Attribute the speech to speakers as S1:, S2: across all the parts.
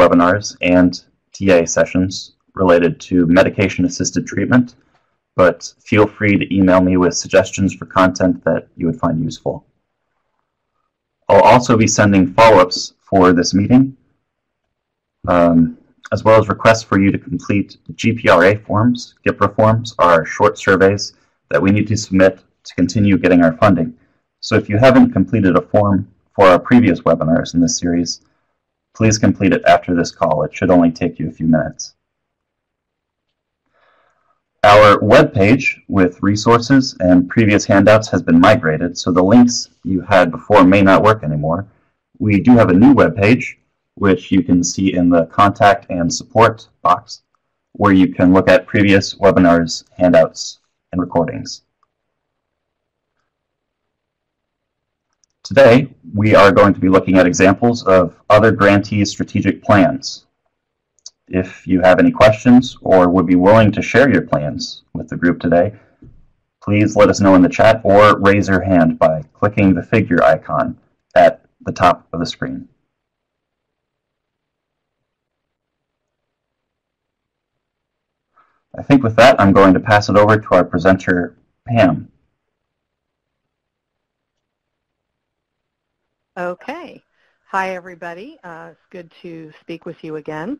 S1: webinars and TA sessions related to medication-assisted treatment, but feel free to email me with suggestions for content that you would find useful. I'll also be sending follow-ups for this meeting, as well as requests for you to complete GPRA forms. GPRA forms are short surveys that we need to submit to continue getting our funding. So if you haven't completed a form for our previous webinars in this series, please complete it after this call. It should only take you a few minutes. Our webpage with resources and previous handouts has been migrated, so the links you had before may not work anymore. We do have a new webpage, which you can see in the Contact and Support box, where you can look at previous webinars, handouts, and recordings. Today, we are going to be looking at examples of other grantees' strategic plans. If you have any questions or would be willing to share your plans with the group today, please let us know in the chat or raise your hand by clicking the figure icon at the top of the screen. I think with that, I'm going to pass it over to our presenter, Pam.
S2: Okay. Hi, everybody. It's good to speak with you again.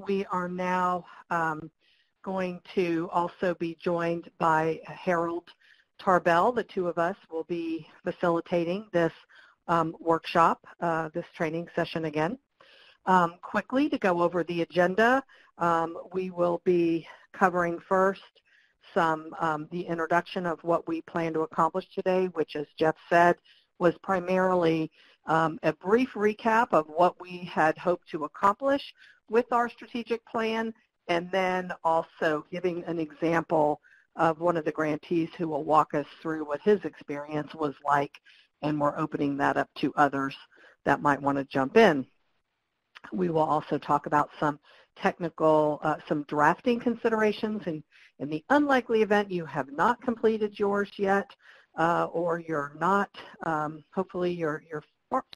S2: We are now going to also be joined by Harold Tarbell. The two of us will be facilitating this workshop, this training session again. Quickly to go over the agenda, we will be covering first the introduction of what we plan to accomplish today, which, as Jeff said, was primarily a brief recap of what we had hoped to accomplish with our strategic plan, and then also giving an example of one of the grantees who will walk us through what his experience was like, and we're opening that up to others that might want to jump in. We will also talk about some technical, some drafting considerations, and in the unlikely event you have not completed yours yet, or you're not, hopefully you're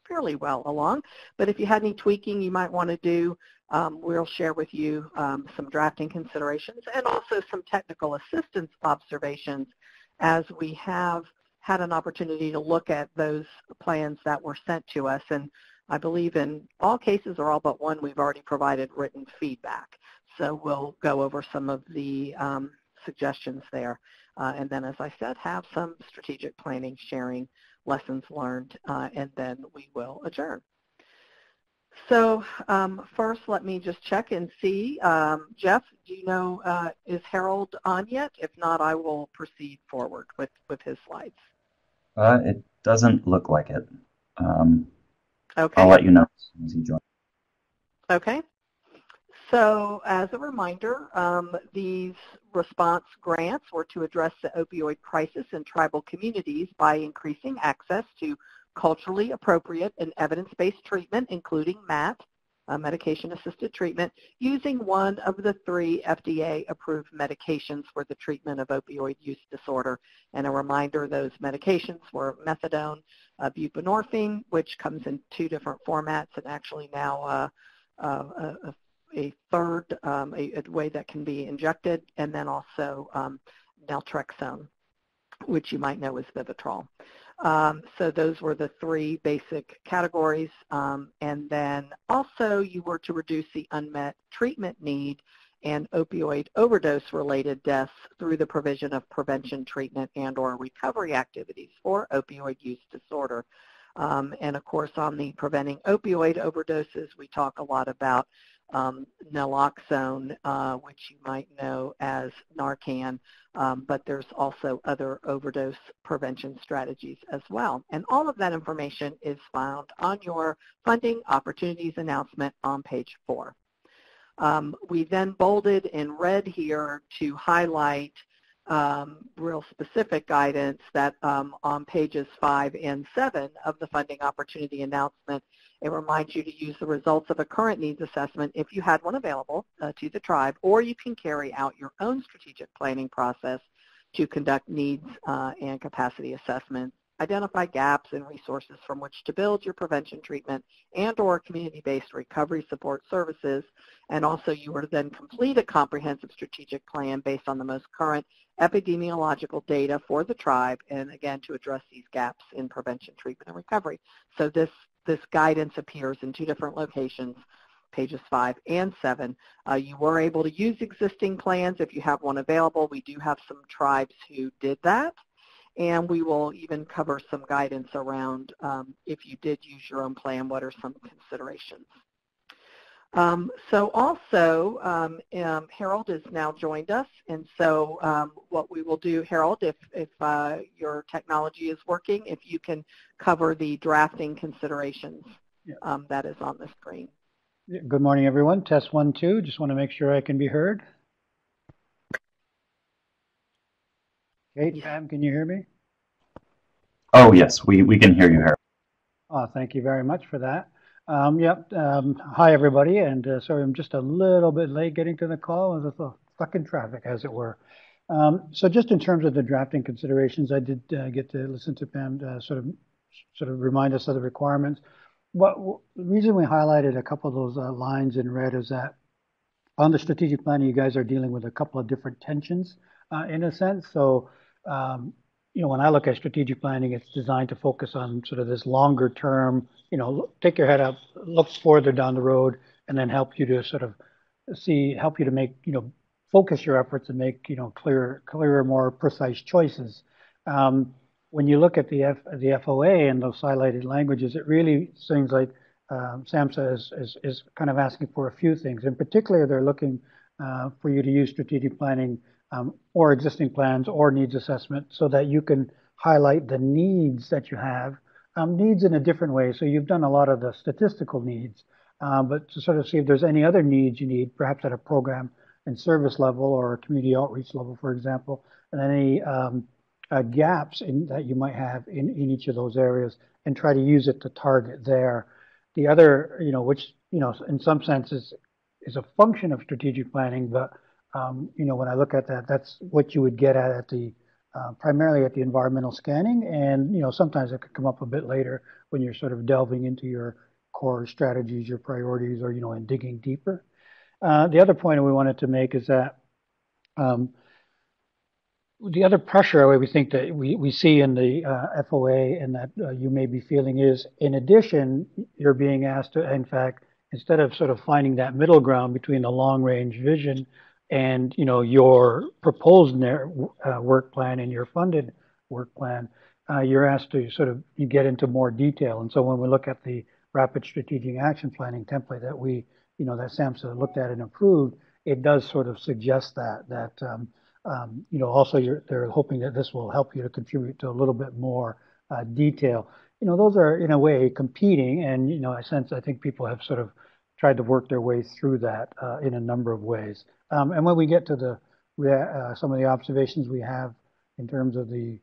S2: fairly well along, but if you had any tweaking you might want to do, we'll share with you some drafting considerations and also some technical assistance observations, as we have had an opportunity to look at those plans that were sent to us, and I believe in all cases, or all but one, we've already provided written feedback. So we'll go over some of the suggestions there. And then, as I said, have some strategic planning, sharing, lessons learned, and then we will adjourn. So first, let me just check and see. Jeff, do you know, is Harold on yet? If not, I will proceed forward with his slides.
S1: It doesn't look like it.
S2: Okay.
S1: I'll let you know as soon as he joins.
S2: Okay. So as a reminder, these response grants were to address the opioid crisis in tribal communities by increasing access to culturally appropriate and evidence-based treatment, including MAT, medication-assisted treatment, using one of the 3 FDA-approved medications for the treatment of opioid use disorder. And a reminder, those medications were methadone, buprenorphine, which comes in 2 different formats, and actually now a third, a way that can be injected, and then also naltrexone, which you might know as Vivitrol. So those were the 3 basic categories. And then also you were to reduce the unmet treatment need and opioid overdose-related deaths through the provision of prevention, treatment, and/or recovery activities for opioid use disorder. And of course, on the preventing opioid overdoses, we talk a lot about naloxone, which you might know as Narcan, but there's also other overdose prevention strategies as well. And all of that information is found on your funding opportunities announcement on page 4. We then bolded in red here to highlight real specific guidance that on pages 5 and 7 of the funding opportunity announcement, it reminds you to use the results of a current needs assessment if you had one available to the tribe, or you can carry out your own strategic planning process to conduct needs and capacity assessments identify gaps in resources from which to build your prevention treatment and or community-based recovery support services. And also you are to then complete a comprehensive strategic plan based on the most current epidemiological data for the tribe, and again, to address these gaps in prevention, treatment, and recovery. So this guidance appears in 2 different locations, pages 5 and 7. You were able to use existing plans if you have one available. We do have some tribes who did that, and we will even cover some guidance around if you did use your own plan, what are some considerations. So also, Harold has now joined us, and so what we will do, Harold, if your technology is working, if you can cover the drafting considerations that is on the screen.
S3: Good morning, everyone. Test 1, 2. Just want to make sure I can be heard. Okay, Pam, can you hear me?
S1: Oh, yes, we can hear you, Harold.
S3: Oh, thank you very much for that. Hi, everybody, and sorry, I'm just a little bit late getting to the call. I was stuck in traffic, as it were. So just in terms of the drafting considerations, I did get to listen to Pam sort of remind us of the requirements. The reason we highlighted a couple of those lines in red is that on the strategic planning, you guys are dealing with a couple of different tensions in a sense. So, when I look at strategic planning, it's designed to focus on sort of this longer term, take your head up, look further down the road, and then help you to sort of help you to make, focus your efforts and make, clearer, more precise choices. When you look at the FOA and those highlighted languages, it really seems like SAMHSA is kind of asking for a few things. In particular, they're looking for you to use strategic planning or existing plans or needs assessment so that you can highlight the needs that you have, needs in a different way. So you've done a lot of the statistical needs, but to sort of see if there's any other needs you need, perhaps at a program and service level or a community outreach level, for example, and any gaps that you might have in each of those areas, and try to use it to target there. The other, which, in some senses is a function of strategic planning, but, when I look at that, that's what you would get at the, primarily at the environmental scanning. And, sometimes it could come up a bit later when you're sort of delving into your core strategies, your priorities, or, and digging deeper. The other point we wanted to make is that the other pressure we think that we see in the FOA and that you may be feeling is, in addition, you're being asked to, in fact, instead of sort of finding that middle ground between the long range vision and, your proposed work plan and your funded work plan, you're asked to sort of get into more detail. And so when we look at the rapid strategic action planning template that we, that SAMHSA looked at and approved, it does sort of suggest that also they're hoping that this will help you to contribute to a little bit more detail. Those are in a way competing, and I think people have sort of tried to work their way through that in a number of ways. And when we get to the some of the observations we have in terms of the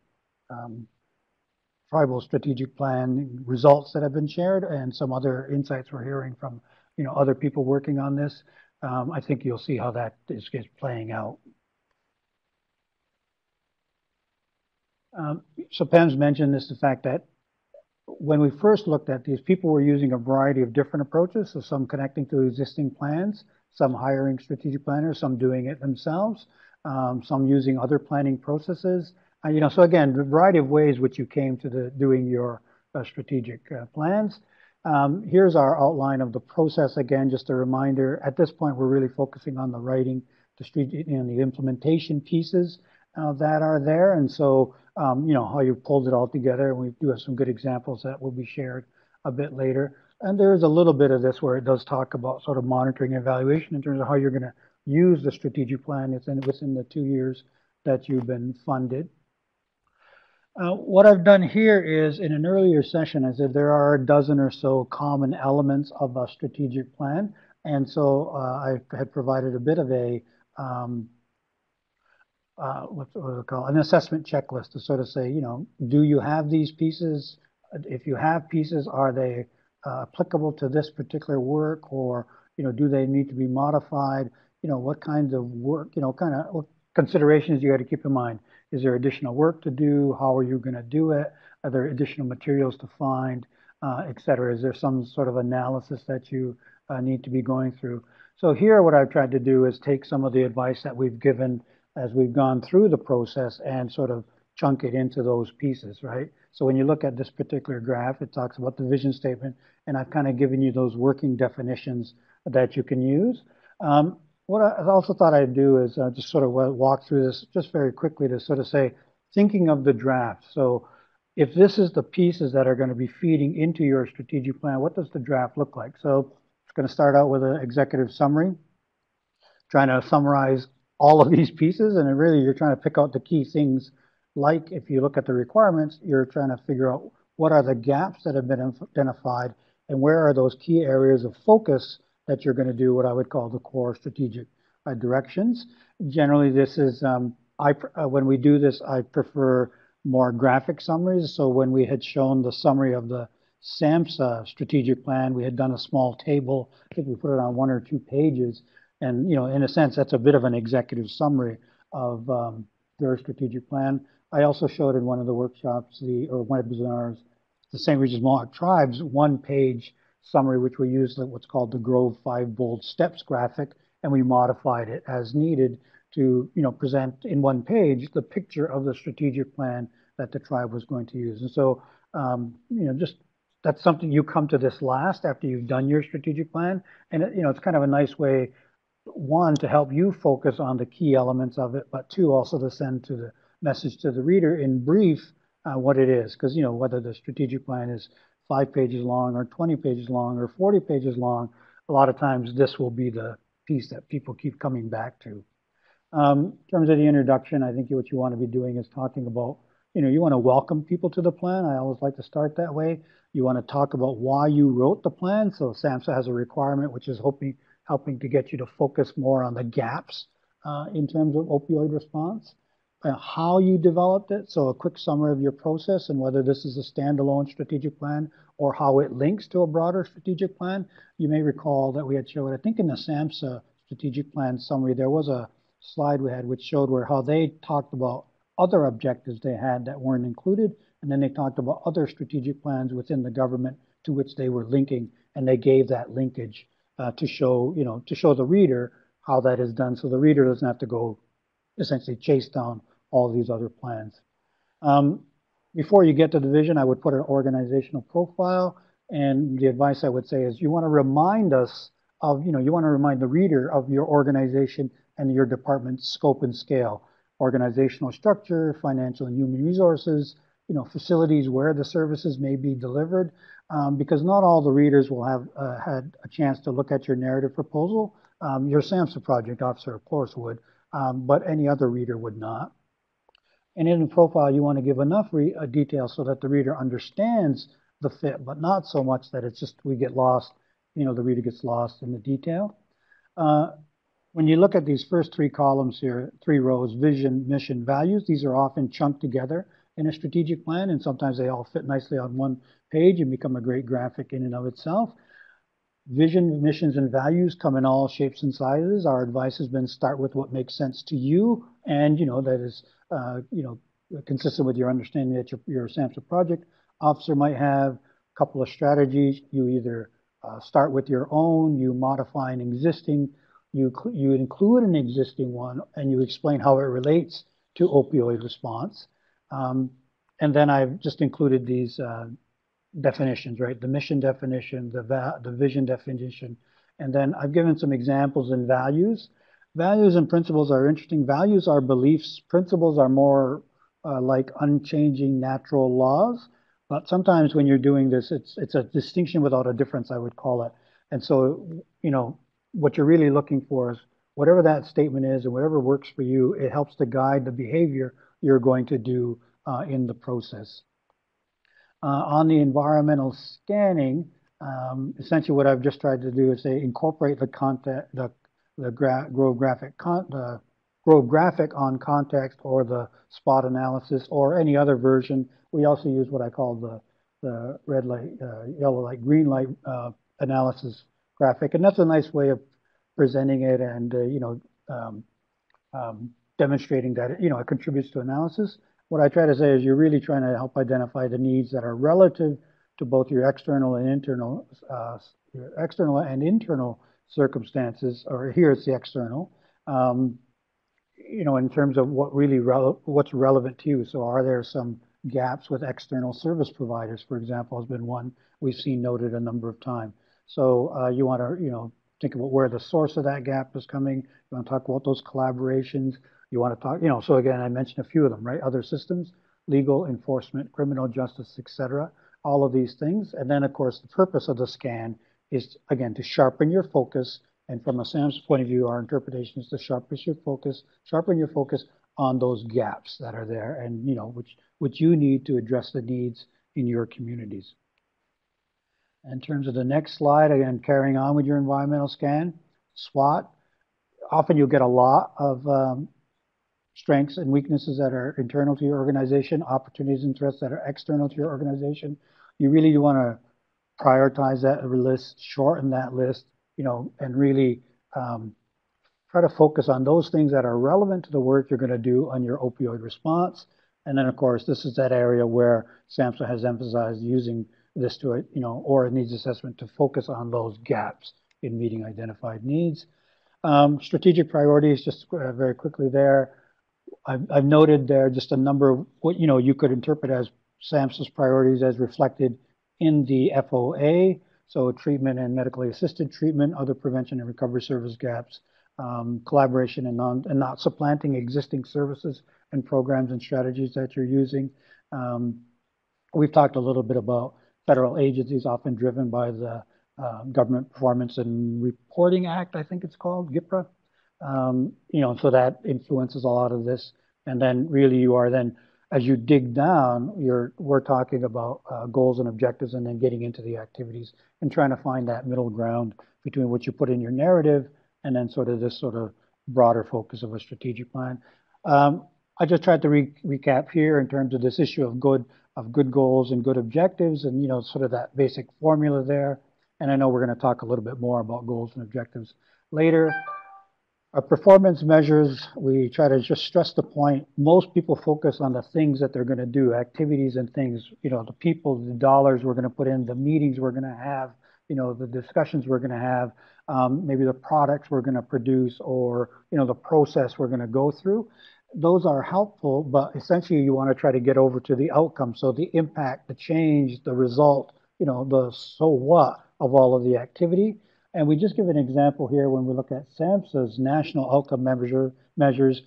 S3: tribal strategic plan results that have been shared and some other insights we're hearing from other people working on this, I think you'll see how that is playing out. So Pam's mentioned this, the fact that when we first looked at these, people were using a variety of different approaches. So some connecting to existing plans, some hiring strategic planners, some doing it themselves, some using other planning processes. So again, a variety of ways which you came to doing your strategic plans. Here's our outline of the process. Again, just a reminder, at this point, we're really focusing on the writing, the implementation pieces that are there. And so, how you pulled it all together. And we do have some good examples that will be shared a bit later. And there is a little bit of this where it does talk about sort of monitoring and evaluation in terms of how you're going to use the strategic plan within the 2 years that you've been funded. What I've done here is, in an earlier session, I said there are a dozen or so common elements of a strategic plan. And so I had provided a bit of a what do we call an assessment checklist to sort of say, do you have these pieces? If you have pieces, are they applicable to this particular work, or do they need to be modified? What kinds of work, what considerations you got to keep in mind? Is there additional work to do? How are you going to do it? Are there additional materials to find, et cetera? Is there some sort of analysis that you need to be going through? So here, what I've tried to do is take some of the advice that we've given as we've gone through the process and sort of chunk it into those pieces, right? So when you look at this particular graph, it talks about the vision statement, and I've kind of given you those working definitions that you can use. What I also thought I'd do is just sort of walk through this just very quickly to sort of say, thinking of the draft. So if this is the pieces that are going to be feeding into your strategic plan, what does the draft look like? So it's going to start out with an executive summary, trying to summarize all of these pieces, and really you're trying to pick out the key things. Like if you look at the requirements, you're trying to figure out what are the gaps that have been identified and where are those key areas of focus that you're going to do what I would call the core strategic directions. Generally, this is, when we do this, I prefer more graphic summaries. So when we had shown the summary of the SAMHSA strategic plan, we had done a small table. I think we put it on 1 or 2 pages. And, in a sense, that's a bit of an executive summary of their strategic plan. I also showed in one of the workshops, or webinars, the St. Regis Mohawk Tribes 1-page summary, which we used what's called the Grove 5 Bold Steps graphic, and we modified it as needed to present in 1 page the picture of the strategic plan that the tribe was going to use. And so just that's something you come to this last after you've done your strategic plan, and it's kind of a nice way, one, to help you focus on the key elements of it, but two, also to send to the message to the reader in brief what it is, because whether the strategic plan is 5 pages long or 20 pages long or 40 pages long, a lot of times this will be the piece that people keep coming back to. In terms of the introduction, I think what you want to be doing is talking about, you want to welcome people to the plan. I always like to start that way. You want to talk about why you wrote the plan. So SAMHSA has a requirement which is helping to get you to focus more on the gaps in terms of opioid response. How you developed it, so a quick summary of your process and whether this is a standalone strategic plan or how it links to a broader strategic plan. You may recall that we had showed, I think in the SAMHSA strategic plan summary, there was a slide we had which showed how they talked about other objectives they had that weren't included, and then they talked about other strategic plans within the government to which they were linking, and they gave that linkage to show the reader how that is done, so the reader doesn't have to go essentially chase down all these other plans. Before you get to the vision, I would put an organizational profile, and the advice I would say is you want to remind us of, you want to remind the reader of your organization and your department's scope and scale, organizational structure, financial and human resources, facilities where the services may be delivered, because not all the readers will have had a chance to look at your narrative proposal. Your SAMHSA project officer, of course, would, but any other reader would not. And in the profile, you want to give enough detail so that the reader understands the fit, but not so much that it's just we get lost, the reader gets lost in the detail. When you look at these first 3 columns here, 3 rows, vision, mission, values, these are often chunked together in a strategic plan, and sometimes they all fit nicely on 1 page and become a great graphic in and of itself. Vision, missions, and values come in all shapes and sizes. Our advice has been start with what makes sense to you, and that is consistent with your understanding that your SAMHSA project officer might have a couple of strategies. You either start with your own, you modify an existing, you include an existing one, and you explain how it relates to opioid response. And then I've just included these definitions, right? The mission definition, the vision definition, and then I've given some examples in values. Values and principles are interesting. Values are beliefs. Principles are more like unchanging natural laws. But sometimes when you're doing this, it's a distinction without a difference, I would call it. And so, what you're really looking for is whatever that statement is and whatever works for you, it helps to guide the behavior you're going to do in the process. On the environmental scanning, essentially what I've just tried to do is say incorporate the content, the Grove graphic on context or the spot analysis or any other version. We also use what I call the red light, yellow light, green light analysis graphic, and that's a nice way of presenting it and demonstrating that it contributes to analysis. what I try to say is you're really trying to help identify the needs that are relative to both your external and internal circumstances, or here it's the external, in terms of what's relevant to you. So are there some gaps with external service providers, for example, has been one we've seen noted a number of times. So you want to, think about where the source of that gap is coming. You want to talk about those collaborations. You want to talk, so again, I mentioned a few of them, right? Other systems, legal, enforcement, criminal justice, etc. All of these things. And then, of course, the purpose of the scan is, again, to sharpen your focus. And from a SAMHSA point of view, our interpretation is to sharpen your focus on those gaps that are there, and which you need to address the needs in your communities. In terms of the next slide, again, carrying on with your environmental scan, SWOT. Often you'll get a lot of strengths and weaknesses that are internal to your organization, opportunities and threats that are external to your organization. You really want to prioritize that list, shorten that list, and really try to focus on those things that are relevant to the work you're going to do on your opioid response. And then, of course, this is that area where SAMHSA has emphasized using this to, or a needs assessment to focus on those gaps in meeting identified needs. Strategic priorities, just very quickly there. I've noted there just a number of what, you could interpret as SAMHSA's priorities as reflected in the FOA. So treatment and medically assisted treatment, other prevention and recovery service gaps, collaboration and not supplanting existing services and programs and strategies that you're using. We've talked a little bit about federal agencies often driven by the Government Performance and Reporting Act, I think it's called, GPRA. So that influences a lot of this. And then really you are then, as you dig down, we're talking about goals and objectives, and then getting into the activities and trying to find that middle ground between what you put in your narrative and then sort of this sort of broader focus of a strategic plan. I just tried to recap here in terms of this issue of good goals and good objectives, and sort of that basic formula there. And I know we're going to talk a little bit more about goals and objectives later. Our performance measures, we try to just stress the point. Most people focus on the things that they're going to do, activities and things, the people, the dollars we're going to put in, the meetings we're going to have, the discussions we're going to have, maybe the products we're going to produce, or, the process we're going to go through. Those are helpful, but essentially you want to try to get over to the outcome. So the impact, the change, the result, the so what of all of the activity. And we just give an example here when we look at SAMHSA's national outcome measures.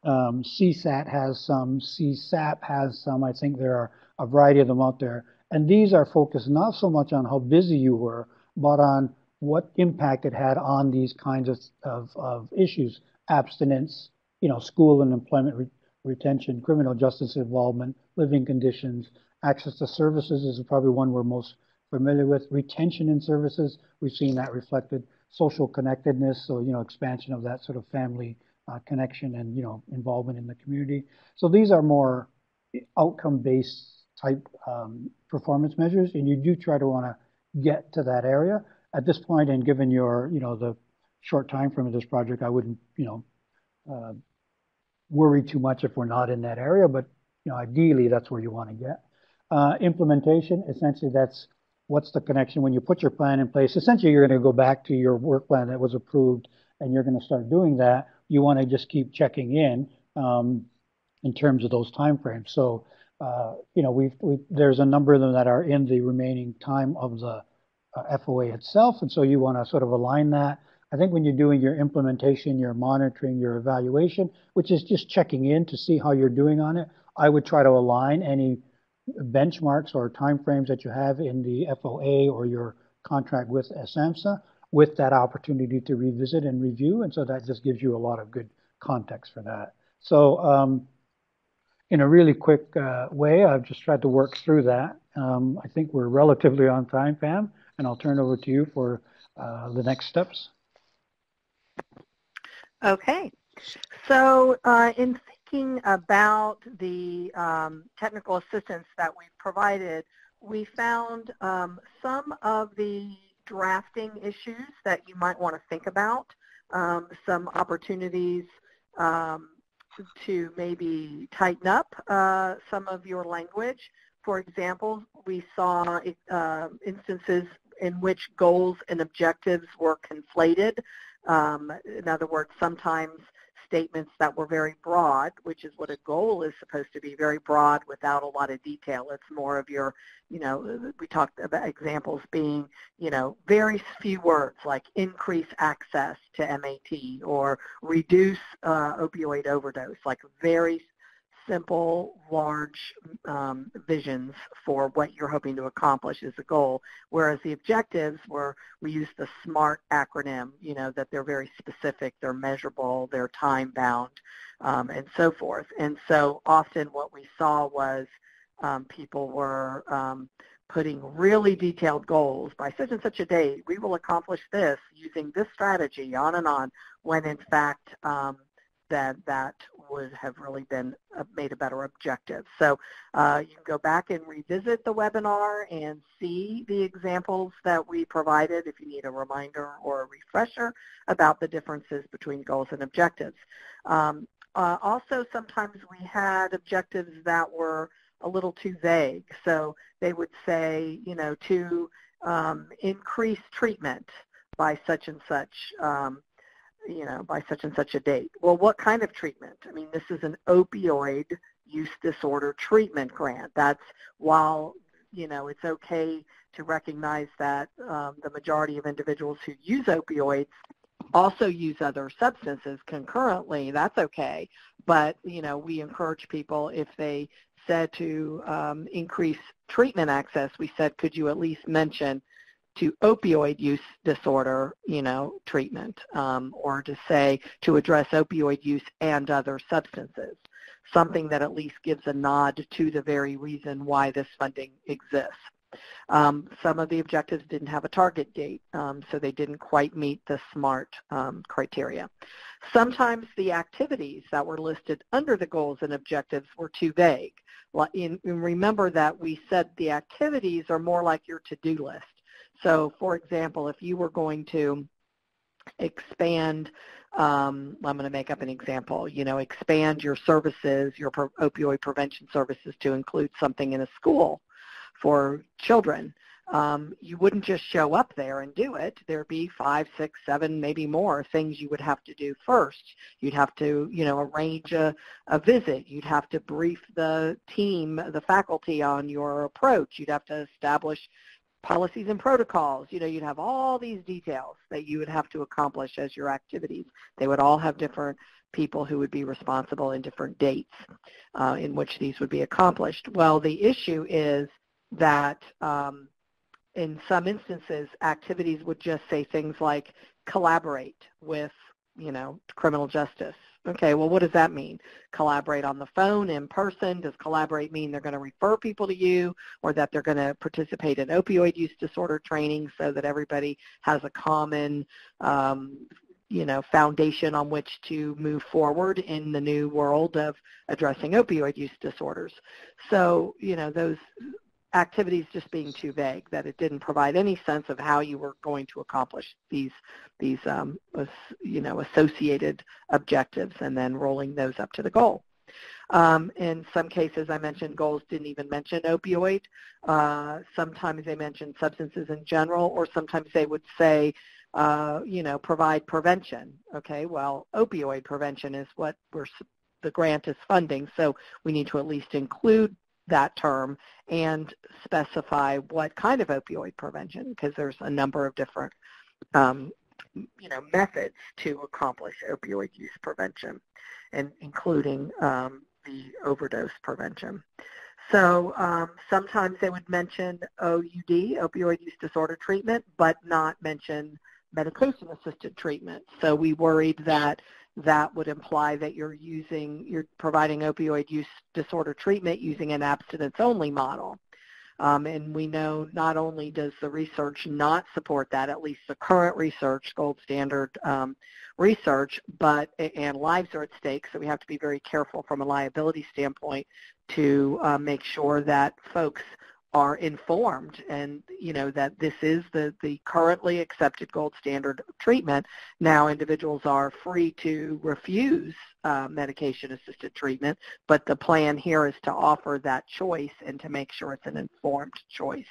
S3: CSAT has some, CSAP has some. I think there are a variety of them out there. And these are focused not so much on how busy you were, but on what impact it had on these kinds of issues: abstinence, school and employment retention, criminal justice involvement, living conditions, access to services is probably one we're most familiar with, retention in services. We've seen that reflected, social connectedness, so expansion of that sort of family connection and involvement in the community. So these are more outcome-based type performance measures, and you do try to want to get to that area. At this point, and given your the short time frame of this project, I wouldn't worry too much if we're not in that area, but ideally that's where you want to get. Implementation, essentially that's what's the connection when you put your plan in place. Essentially you're going to go back to your work plan that was approved and you're going to start doing that. You want to just keep checking in terms of those time frames. So there's a number of them that are in the remaining time of the FOA itself, and so you want to sort of align that. I think when you're doing your implementation, your monitoring, your evaluation, which is just checking in to see how you're doing on it, I would try to align any benchmarks or timeframes that you have in the FOA or your contract with SAMHSA with that opportunity to revisit and review. And so that just gives you a lot of good context for that. So in a really quick way, I've just tried to work through that. I think we're relatively on time, Pam, and I'll turn it over to you for the next steps.
S2: Okay, so in thinking about the technical assistance that we've provided, we found some of the drafting issues that you might want to think about, some opportunities to maybe tighten up some of your language. For example, we saw instances in which goals and objectives were conflated. In other words, sometimes statements that were very broad, which is what a goal is supposed to be, very broad without a lot of detail. It's more of your, we talked about examples being, very few words like increase access to MAT or reduce opioid overdose, like very simple, large visions for what you're hoping to accomplish as a goal, whereas the objectives we use the SMART acronym, that they're very specific, they're measurable, they're time-bound, and so forth. And so often what we saw was people were putting really detailed goals. By such and such a date, we will accomplish this using this strategy, on and on, when in fact that would have really been made a better objective. So you can go back and revisit the webinar and see the examples that we provided if you need a reminder or a refresher about the differences between goals and objectives. Also, sometimes we had objectives that were a little too vague. So they would say, to increase treatment by such and such, by such and such a date. Well, what kind of treatment? I mean, this is an opioid use disorder treatment grant. That's while, it's okay to recognize that the majority of individuals who use opioids also use other substances concurrently. That's okay. But, we encourage people, if they said to increase treatment access, we said, could you at least mention to opioid use disorder, treatment, or to say to address opioid use and other substances, something that at least gives a nod to the very reason why this funding exists. Some of the objectives didn't have a target date, so they didn't quite meet the SMART criteria. Sometimes the activities that were listed under the goals and objectives were too vague. Remember that we said the activities are more like your to-do list. So, for example, if you were going to expand, I'm going to make up an example, expand your services, your opioid prevention services to include something in a school for children, you wouldn't just show up there and do it. There'd be 5, 6, 7, maybe more things you would have to do first. You'd have to, arrange a visit. You'd have to brief the team, the faculty on your approach. You'd have to establish policies and protocols. You'd have all these details that you would have to accomplish as your activities. They would all have different people who would be responsible in different dates in which these would be accomplished. Well, the issue is that in some instances, activities would just say things like collaborate with, criminal justice. Okay, well, what does that mean? Collaborate on the phone, in person? Does collaborate mean they're going to refer people to you, or that they're going to participate in opioid use disorder training so that everybody has a common, foundation on which to move forward in the new world of addressing opioid use disorders? So, those activities just being too vague, that it didn't provide any sense of how you were going to accomplish these associated objectives, and then rolling those up to the goal. In some cases, I mentioned goals didn't even mention opioid. Sometimes they mentioned substances in general, or sometimes they would say, provide prevention. Okay, well, opioid prevention is what the grant is funding, so we need to at least include that term and specify what kind of opioid prevention, because there's a number of different methods to accomplish opioid use prevention, and including the overdose prevention. So sometimes they would mention OUD, opioid use disorder treatment, but not mention medication-assisted treatment. So we worried that that would imply that you're providing opioid use disorder treatment using an abstinence-only model. And we know not only does the research not support that, at least the current research, gold standard research, and lives are at stake, so we have to be very careful from a liability standpoint to make sure that folks are informed, and that this is the currently accepted gold standard of treatment. Now individuals are free to refuse medication-assisted treatment, but the plan here is to offer that choice and to make sure it's an informed choice,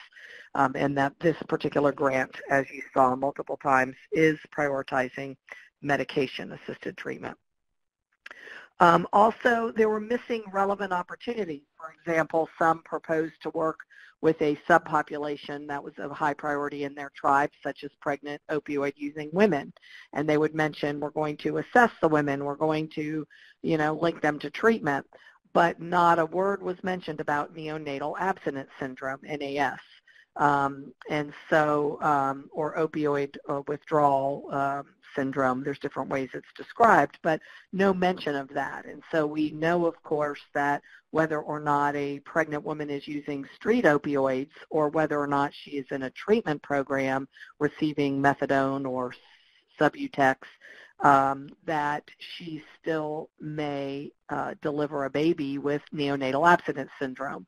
S2: and that this particular grant, as you saw multiple times, is prioritizing medication-assisted treatment. Also, there were missing relevant opportunities. For example, some proposed to work with a subpopulation that was of high priority in their tribe, such as pregnant opioid-using women. And they would mention, we're going to assess the women, we're going to, link them to treatment. But not a word was mentioned about neonatal abstinence syndrome, NAS. And so, or opioid withdrawal syndrome. There's different ways it's described, but no mention of that. And so we know, of course, that whether or not a pregnant woman is using street opioids or whether or not she is in a treatment program receiving methadone or Subutex, that she still may deliver a baby with neonatal abstinence syndrome.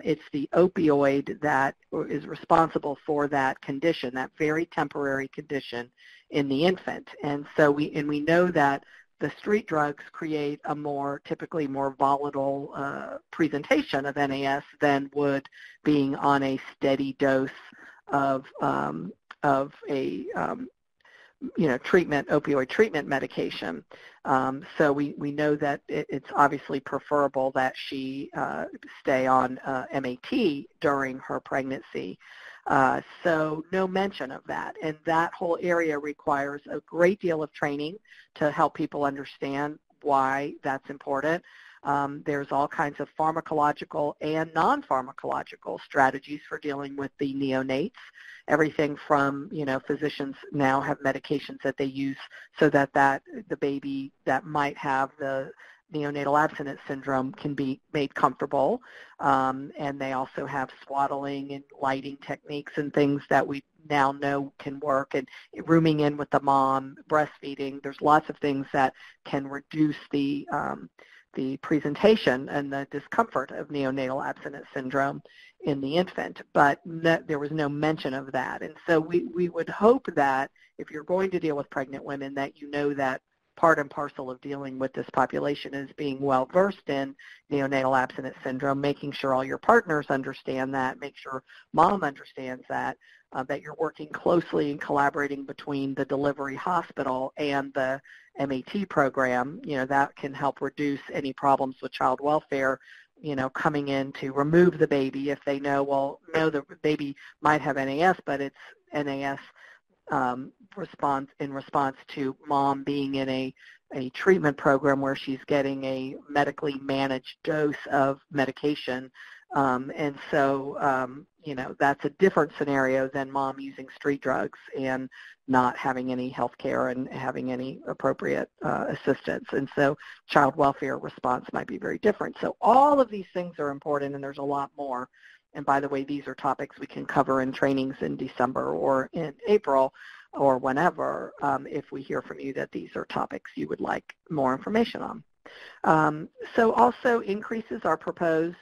S2: It's the opioid that is responsible for that condition, that very temporary condition in the infant. And so we know that the street drugs create a typically more volatile presentation of NAS than would being on a steady dose of a opioid treatment medication. So we know that it's obviously preferable that she stay on MAT during her pregnancy. So no mention of that. And that whole area requires a great deal of training to help people understand why that's important. There's all kinds of pharmacological and non-pharmacological strategies for dealing with the neonates. Everything from, physicians now have medications that they use so that the baby that might have the neonatal abstinence syndrome can be made comfortable. And they also have swaddling and lighting techniques and things that we now know can work, and rooming in with the mom, breastfeeding. There's lots of things that can reduce the presentation and the discomfort of neonatal abstinence syndrome in the infant, but there was no mention of that. And so we would hope that if you're going to deal with pregnant women, that you know that part and parcel of dealing with this population is being well versed in neonatal abstinence syndrome, making sure all your partners understand that, make sure mom understands that, that you're working closely and collaborating between the delivery hospital and the MAT program. That can help reduce any problems with child welfare, coming in to remove the baby if they know, the baby might have NAS, but it's NAS in response to mom being in a treatment program where she's getting a medically managed dose of medication. And so, that's a different scenario than mom using street drugs and not having any health care and having any appropriate assistance. And so child welfare response might be very different. So all of these things are important, and there's a lot more. And by the way, these are topics we can cover in trainings in December or in April or whenever, if we hear from you that these are topics you would like more information on. So also increases are proposed,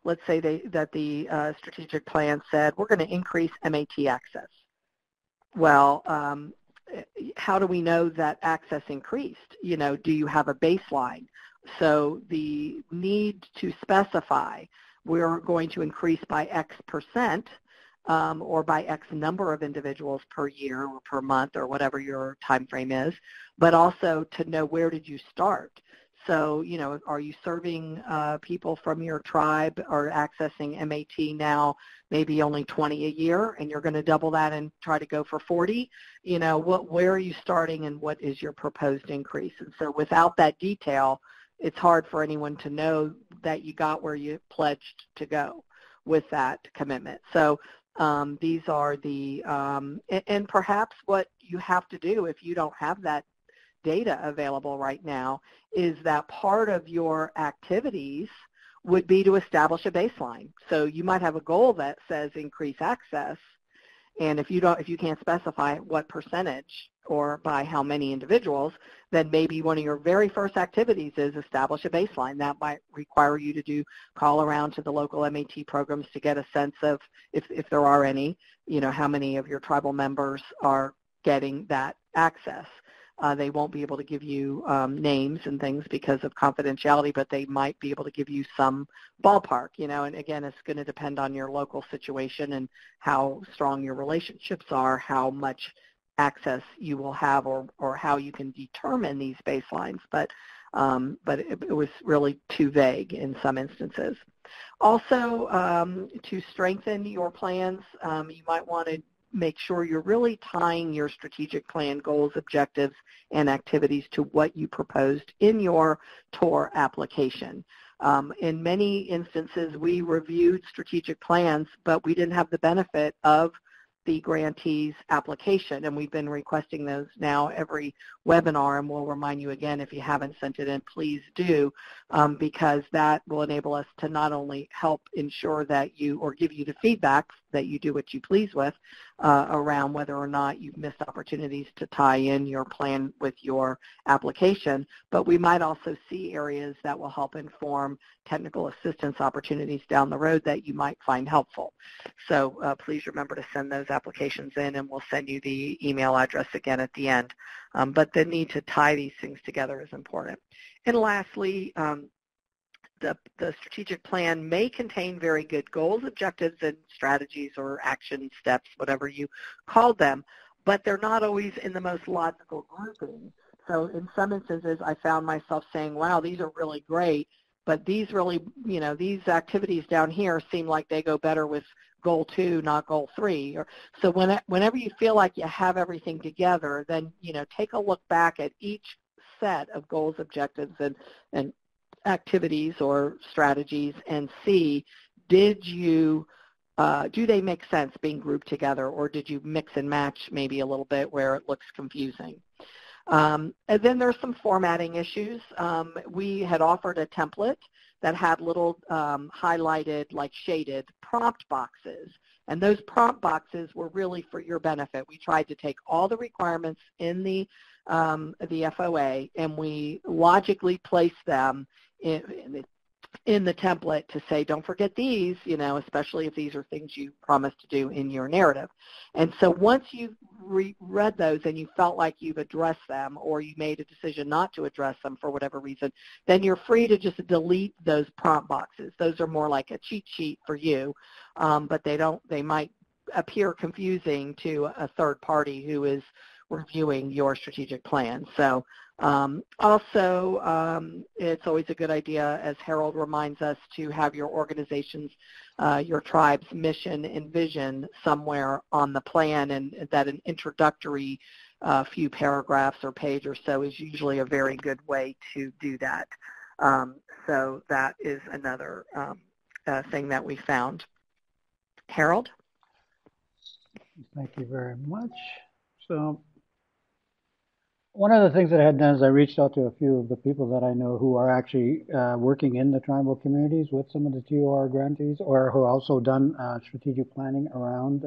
S2: let's say that the strategic plan said we're going to increase MAT access. Well, how do we know that access increased? Do you have a baseline? So the need to specify we're going to increase by X percent or by X number of individuals per year or per month or whatever your time frame is, but also to know where did you start. So, are you serving people from your tribe or accessing MAT now maybe only 20 a year, and you're going to double that and try to go for 40? Where are you starting and what is your proposed increase? And so without that detail, it's hard for anyone to know that you got where you pledged to go with that commitment. So these are and perhaps what you have to do if you don't have that data available right now is that part of your activities would be to establish a baseline. So you might have a goal that says increase access, And if you can't specify what percentage or by how many individuals, then maybe one of your very first activities is establish a baseline. That might require you to call around to the local MAT programs to get a sense of, if there are any, how many of your tribal members are getting that access. They won't be able to give you names and things because of confidentiality, but they might be able to give you some ballpark, and again, it's going to depend on your local situation and how strong your relationships are, how much access you will have, or how you can determine these baselines, but it was really too vague in some instances. Also, to strengthen your plans, you might want to make sure you're really tying your strategic plan goals, objectives, and activities to what you proposed in your TOR application. In many instances, we reviewed strategic plans, but we didn't have the benefit of the grantee's application, and we've been requesting those now every webinar, and we'll remind you again, if you haven't sent it in, please do, because that will enable us to not only help ensure that you, or give you the feedback that you do what you please with around whether or not you've missed opportunities to tie in your plan with your application, but we might also see areas that will help inform technical assistance opportunities down the road that you might find helpful. So please remember to send those applications in, and we'll send you the email address again at the end. But the need to tie these things together is important. And lastly, the strategic plan may contain very good goals, objectives, and strategies or action steps, whatever you call them, but they're not always in the most logical grouping. So in some instances, I found myself saying, wow, these are really great, but these really, these activities down here seem like they go better with goal 2, not goal 3. So whenever you feel like you have everything together, then, take a look back at each set of goals, objectives, and activities or strategies and see, do they make sense being grouped together, or did you mix and match maybe a little bit where it looks confusing? And then there's some formatting issues. We had offered a template that had little highlighted, like shaded prompt boxes. And those prompt boxes were really for your benefit. We tried to take all the requirements in the FOA, and we logically placed them in the template to say, don't forget these, especially if these are things you promised to do in your narrative. And so once you've read those and you felt like you've addressed them, or you made a decision not to address them for whatever reason, then you're free to just delete those prompt boxes. Those are more like a cheat sheet for you, but they might appear confusing to a third party who is reviewing your strategic plan. So also, it's always a good idea, as Harold reminds us, to have your organization's, your tribe's mission and vision somewhere on the plan, and that an introductory few paragraphs or page or so is usually a very good way to do that. So that is another thing that we found. Harold?
S3: Thank you very much. So one of the things that I had done is I reached out to a few of the people that I know who are actually working in the tribal communities with some of the TOR grantees, or who also done strategic planning around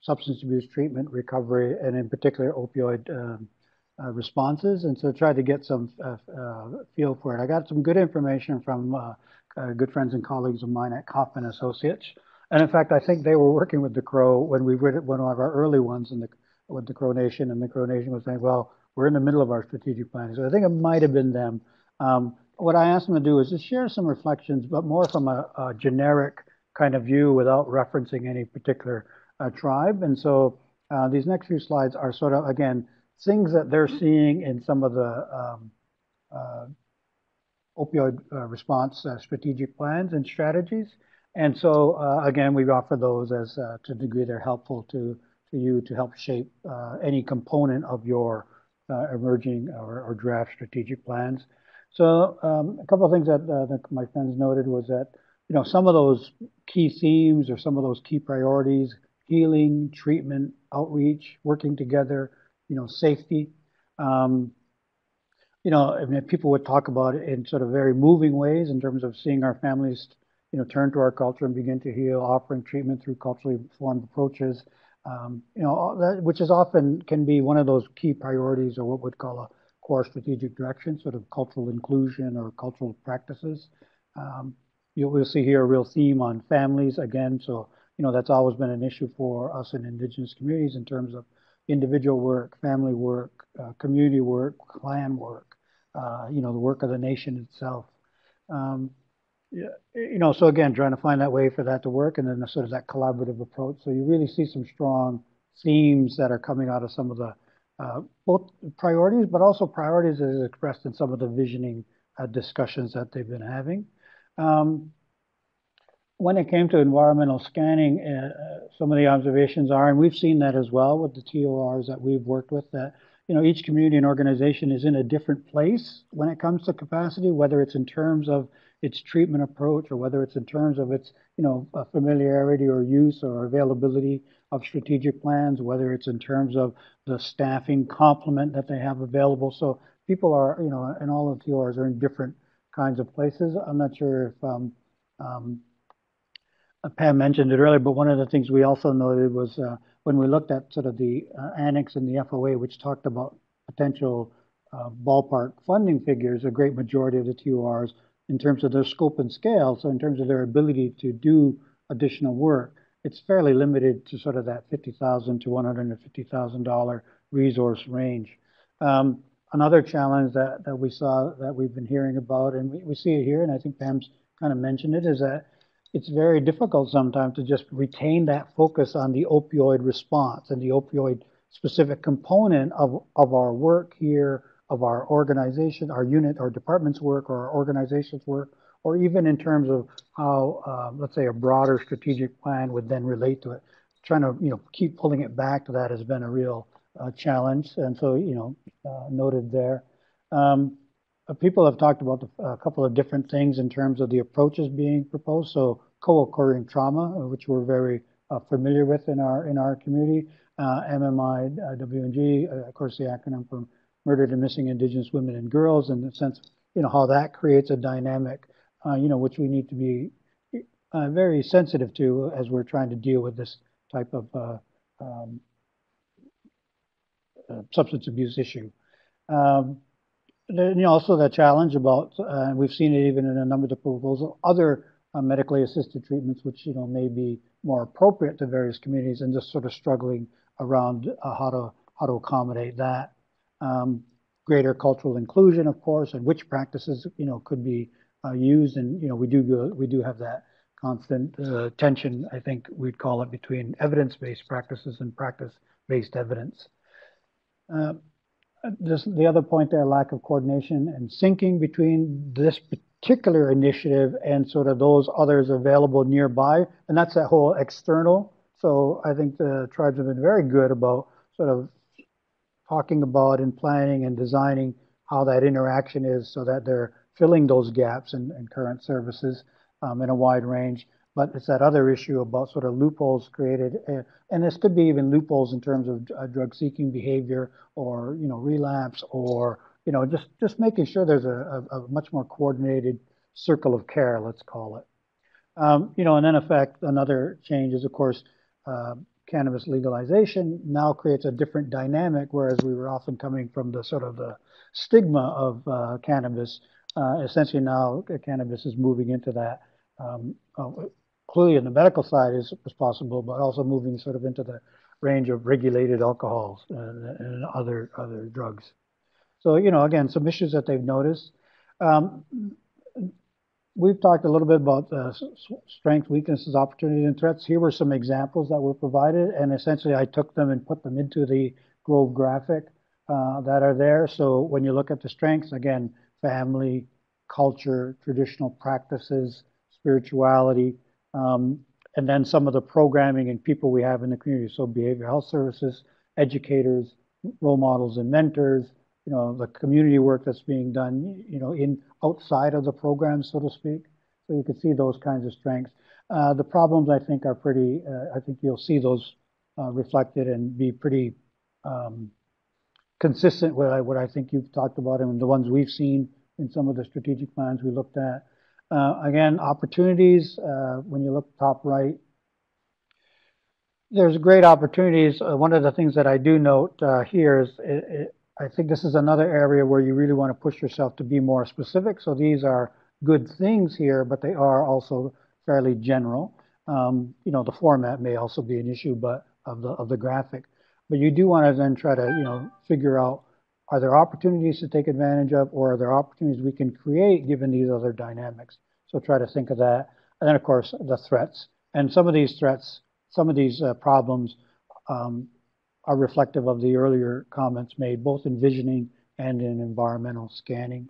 S3: substance abuse treatment, recovery, and in particular opioid responses. And so tried to get some feel for it. I got some good information from good friends and colleagues of mine at Kaufman Associates. And in fact, I think they were working with the Crow when we did one of our early ones with the Crow Nation, and the Crow Nation was saying, well, we're in the middle of our strategic planning. So I think it might have been them. What I asked them to do is just share some reflections, but more from a generic kind of view without referencing any particular tribe. And so these next few slides are sort of, again, things that they're seeing in some of the opioid response strategic plans and strategies. And so, again, we offer those as to the degree they're helpful to you to help shape any component of your emerging or draft strategic plans. So a couple of things that my friends noted was that, some of those key themes or some of those key priorities, healing, treatment, outreach, working together, safety. I mean, people would talk about it in sort of very moving ways in terms of seeing our families, turn to our culture and begin to heal, offering treatment through culturally informed approaches. which is often can be one of those key priorities or what we'd call a core strategic direction, sort of cultural inclusion or cultural practices. We'll see here a real theme on families again. So, that's always been an issue for us in Indigenous communities in terms of individual work, family work, community work, clan work, the work of the nation itself. So again, trying to find that way for that to work, and then sort of that collaborative approach. So you really see some strong themes that are coming out of some of the both priorities, but also priorities as expressed in some of the visioning discussions that they've been having. When it came to environmental scanning, some of the observations are, and we've seen that as well with the TORs that we've worked with, that each community and organization is in a different place when it comes to capacity, whether it's in terms of its treatment approach or whether it's in terms of its familiarity or use or availability of strategic plans, whether it's in terms of the staffing complement that they have available. So people are, and all of the TORs are in different kinds of places. I'm not sure if Pam mentioned it earlier, but one of the things we also noted was when we looked at sort of the annex in the FOA, which talked about potential ballpark funding figures, a great majority of the TORs in terms of their scope and scale, so in terms of their ability to do additional work, it's fairly limited to sort of that $50,000 to $150,000 resource range. Another challenge that we saw that we've been hearing about, and we see it here, and I think Pam's kind of mentioned it, is that it's very difficult sometimes to just retain that focus on the opioid response and the opioid specific component of our work here, of our organization, our unit, our department's work, or our organization's work, or even in terms of how, let's say, a broader strategic plan would then relate to it. Trying to, keep pulling it back to that has been a real challenge, and so, noted there. People have talked about a couple of different things in terms of the approaches being proposed. So co-occurring trauma, which we're very familiar with in our community, MMI, WNG, of course, the acronym for Murdered and Missing Indigenous Women and Girls, in the sense, how that creates a dynamic, which we need to be very sensitive to as we're trying to deal with this type of substance abuse issue. Also the challenge about, we've seen it even in a number of the proposals, other medically assisted treatments, which may be more appropriate to various communities, and just sort of struggling around how to accommodate that. Greater cultural inclusion, of course, and which practices could be used, and we do have that constant tension, I think we'd call it, between evidence-based practices and practice-based evidence. The other point there, lack of coordination and syncing between this particular initiative and sort of those others available nearby, and that's that whole external. So I think the tribes have been very good about sort of talking about and planning and designing how that interaction is so that they're filling those gaps in current services in a wide range. But it's that other issue about sort of loopholes created, and this could be even loopholes in terms of drug-seeking behavior or relapse, or just making sure there's a much more coordinated circle of care, let's call it. And then in fact, another change is, of course, cannabis legalization now creates a different dynamic, whereas we were often coming from the sort of the stigma of cannabis. Essentially now cannabis is moving into that. Clearly in the medical side is possible, but also moving sort of into the range of regulated alcohols and other drugs. So, again, some issues that they've noticed. We've talked a little bit about strengths, weaknesses, opportunities, and threats. Here were some examples that were provided, and essentially I took them and put them into the Grove graphic that are there. So when you look at the strengths, again, family, culture, traditional practices, spirituality, and then some of the programming and people we have in the community. So behavioral health services, educators, role models and mentors, the community work that's being done, in outside of the program, so to speak. So you can see those kinds of strengths. The problems, I think, are pretty, I think you'll see those reflected and be pretty consistent with what I think you've talked about and the ones we've seen in some of the strategic plans we looked at. Again, opportunities, when you look top right, there's great opportunities. One of the things that I do note here is I think this is another area where you really want to push yourself to be more specific. So these are good things here, but they are also fairly general. The format may also be an issue, but of the graphic. But you do want to then try to figure out, are there opportunities to take advantage of, or are there opportunities we can create given these other dynamics? So try to think of that. And then of course the threats. And some of these threats, some of these problems are reflective of the earlier comments made, both in visioning and in environmental scanning.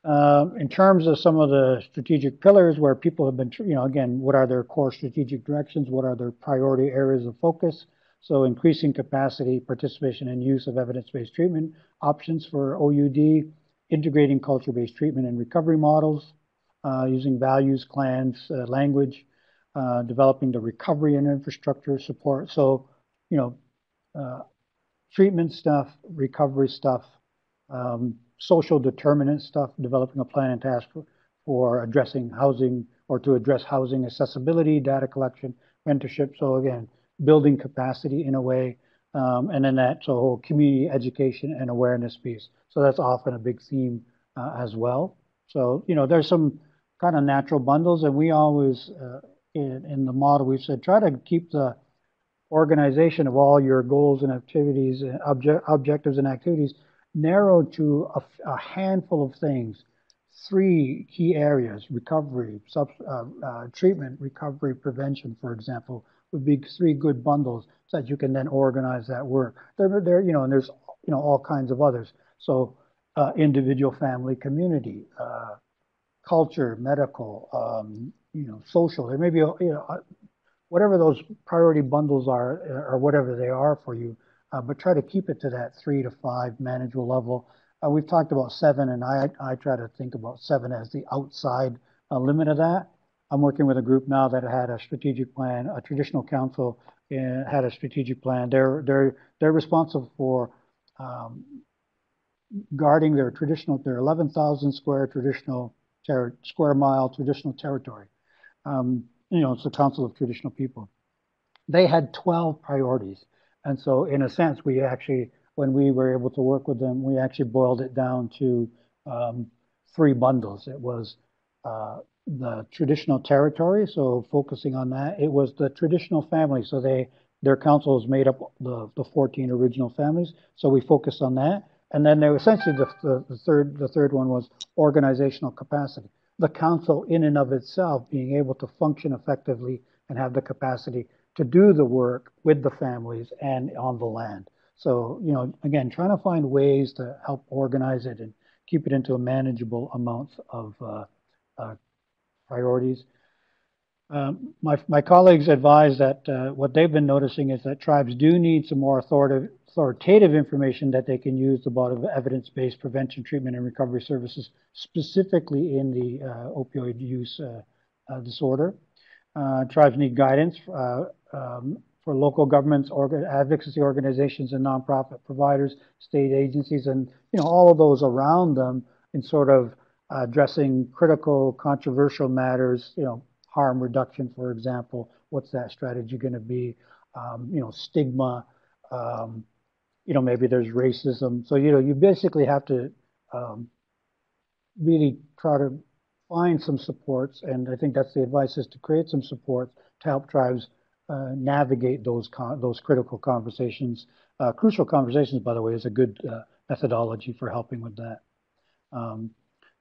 S3: In terms of some of the strategic pillars where people have been, again, what are their core strategic directions? What are their priority areas of focus? So increasing capacity, participation, and use of evidence-based treatment options for OUD, integrating culture-based treatment and recovery models, using values, clans, language, developing the recovery and infrastructure support. So, treatment stuff, recovery stuff, social determinant stuff, developing a plan and task for addressing housing or to address housing accessibility, data collection, mentorship. So again, building capacity in a way, and then that whole community education and awareness piece. So that's often a big theme as well. So there's some kind of natural bundles, and we always in the model we've said try to keep the organization of all your goals and activities, objectives and activities narrowed to a handful of things. 3 key areas: recovery, treatment, recovery, prevention, for example, would be 3 good bundles so that you can then organize that work. And there's all kinds of others. So individual, family, community, culture, medical, social. There may be whatever those priority bundles are, or whatever they are for you, but try to keep it to that 3 to 5 manageable level. We've talked about 7, and I try to think about 7 as the outside limit of that. I'm working with a group now that had a strategic plan. A traditional council had a strategic plan. They're responsible for guarding their 11,000 square mile traditional territory. It's the Council of Traditional People. They had 12 priorities. And so in a sense, when we were able to work with them, we actually boiled it down to 3 bundles. It was the traditional territory, so focusing on that. It was the traditional family, so their council is made up of the 14 original families, so we focused on that. And then there essentially the third one was organizational capacity. The council in and of itself being able to function effectively and have the capacity to do the work with the families and on the land. So, again, trying to find ways to help organize it and keep it into a manageable amount of priorities. My colleagues advise that what they've been noticing is that tribes do need some more authoritative information that they can use about evidence-based prevention, treatment, and recovery services, specifically in the opioid use disorder. Tribes need guidance for local governments, advocacy organizations, and nonprofit providers, state agencies, and all of those around them in sort of addressing critical, controversial matters. Harm reduction, for example. What's that strategy going to be? Stigma. Maybe there's racism. So you basically have to really try to find some supports, and I think that's the advice, is to create some supports to help tribes navigate those critical conversations. Crucial conversations, by the way, is a good methodology for helping with that.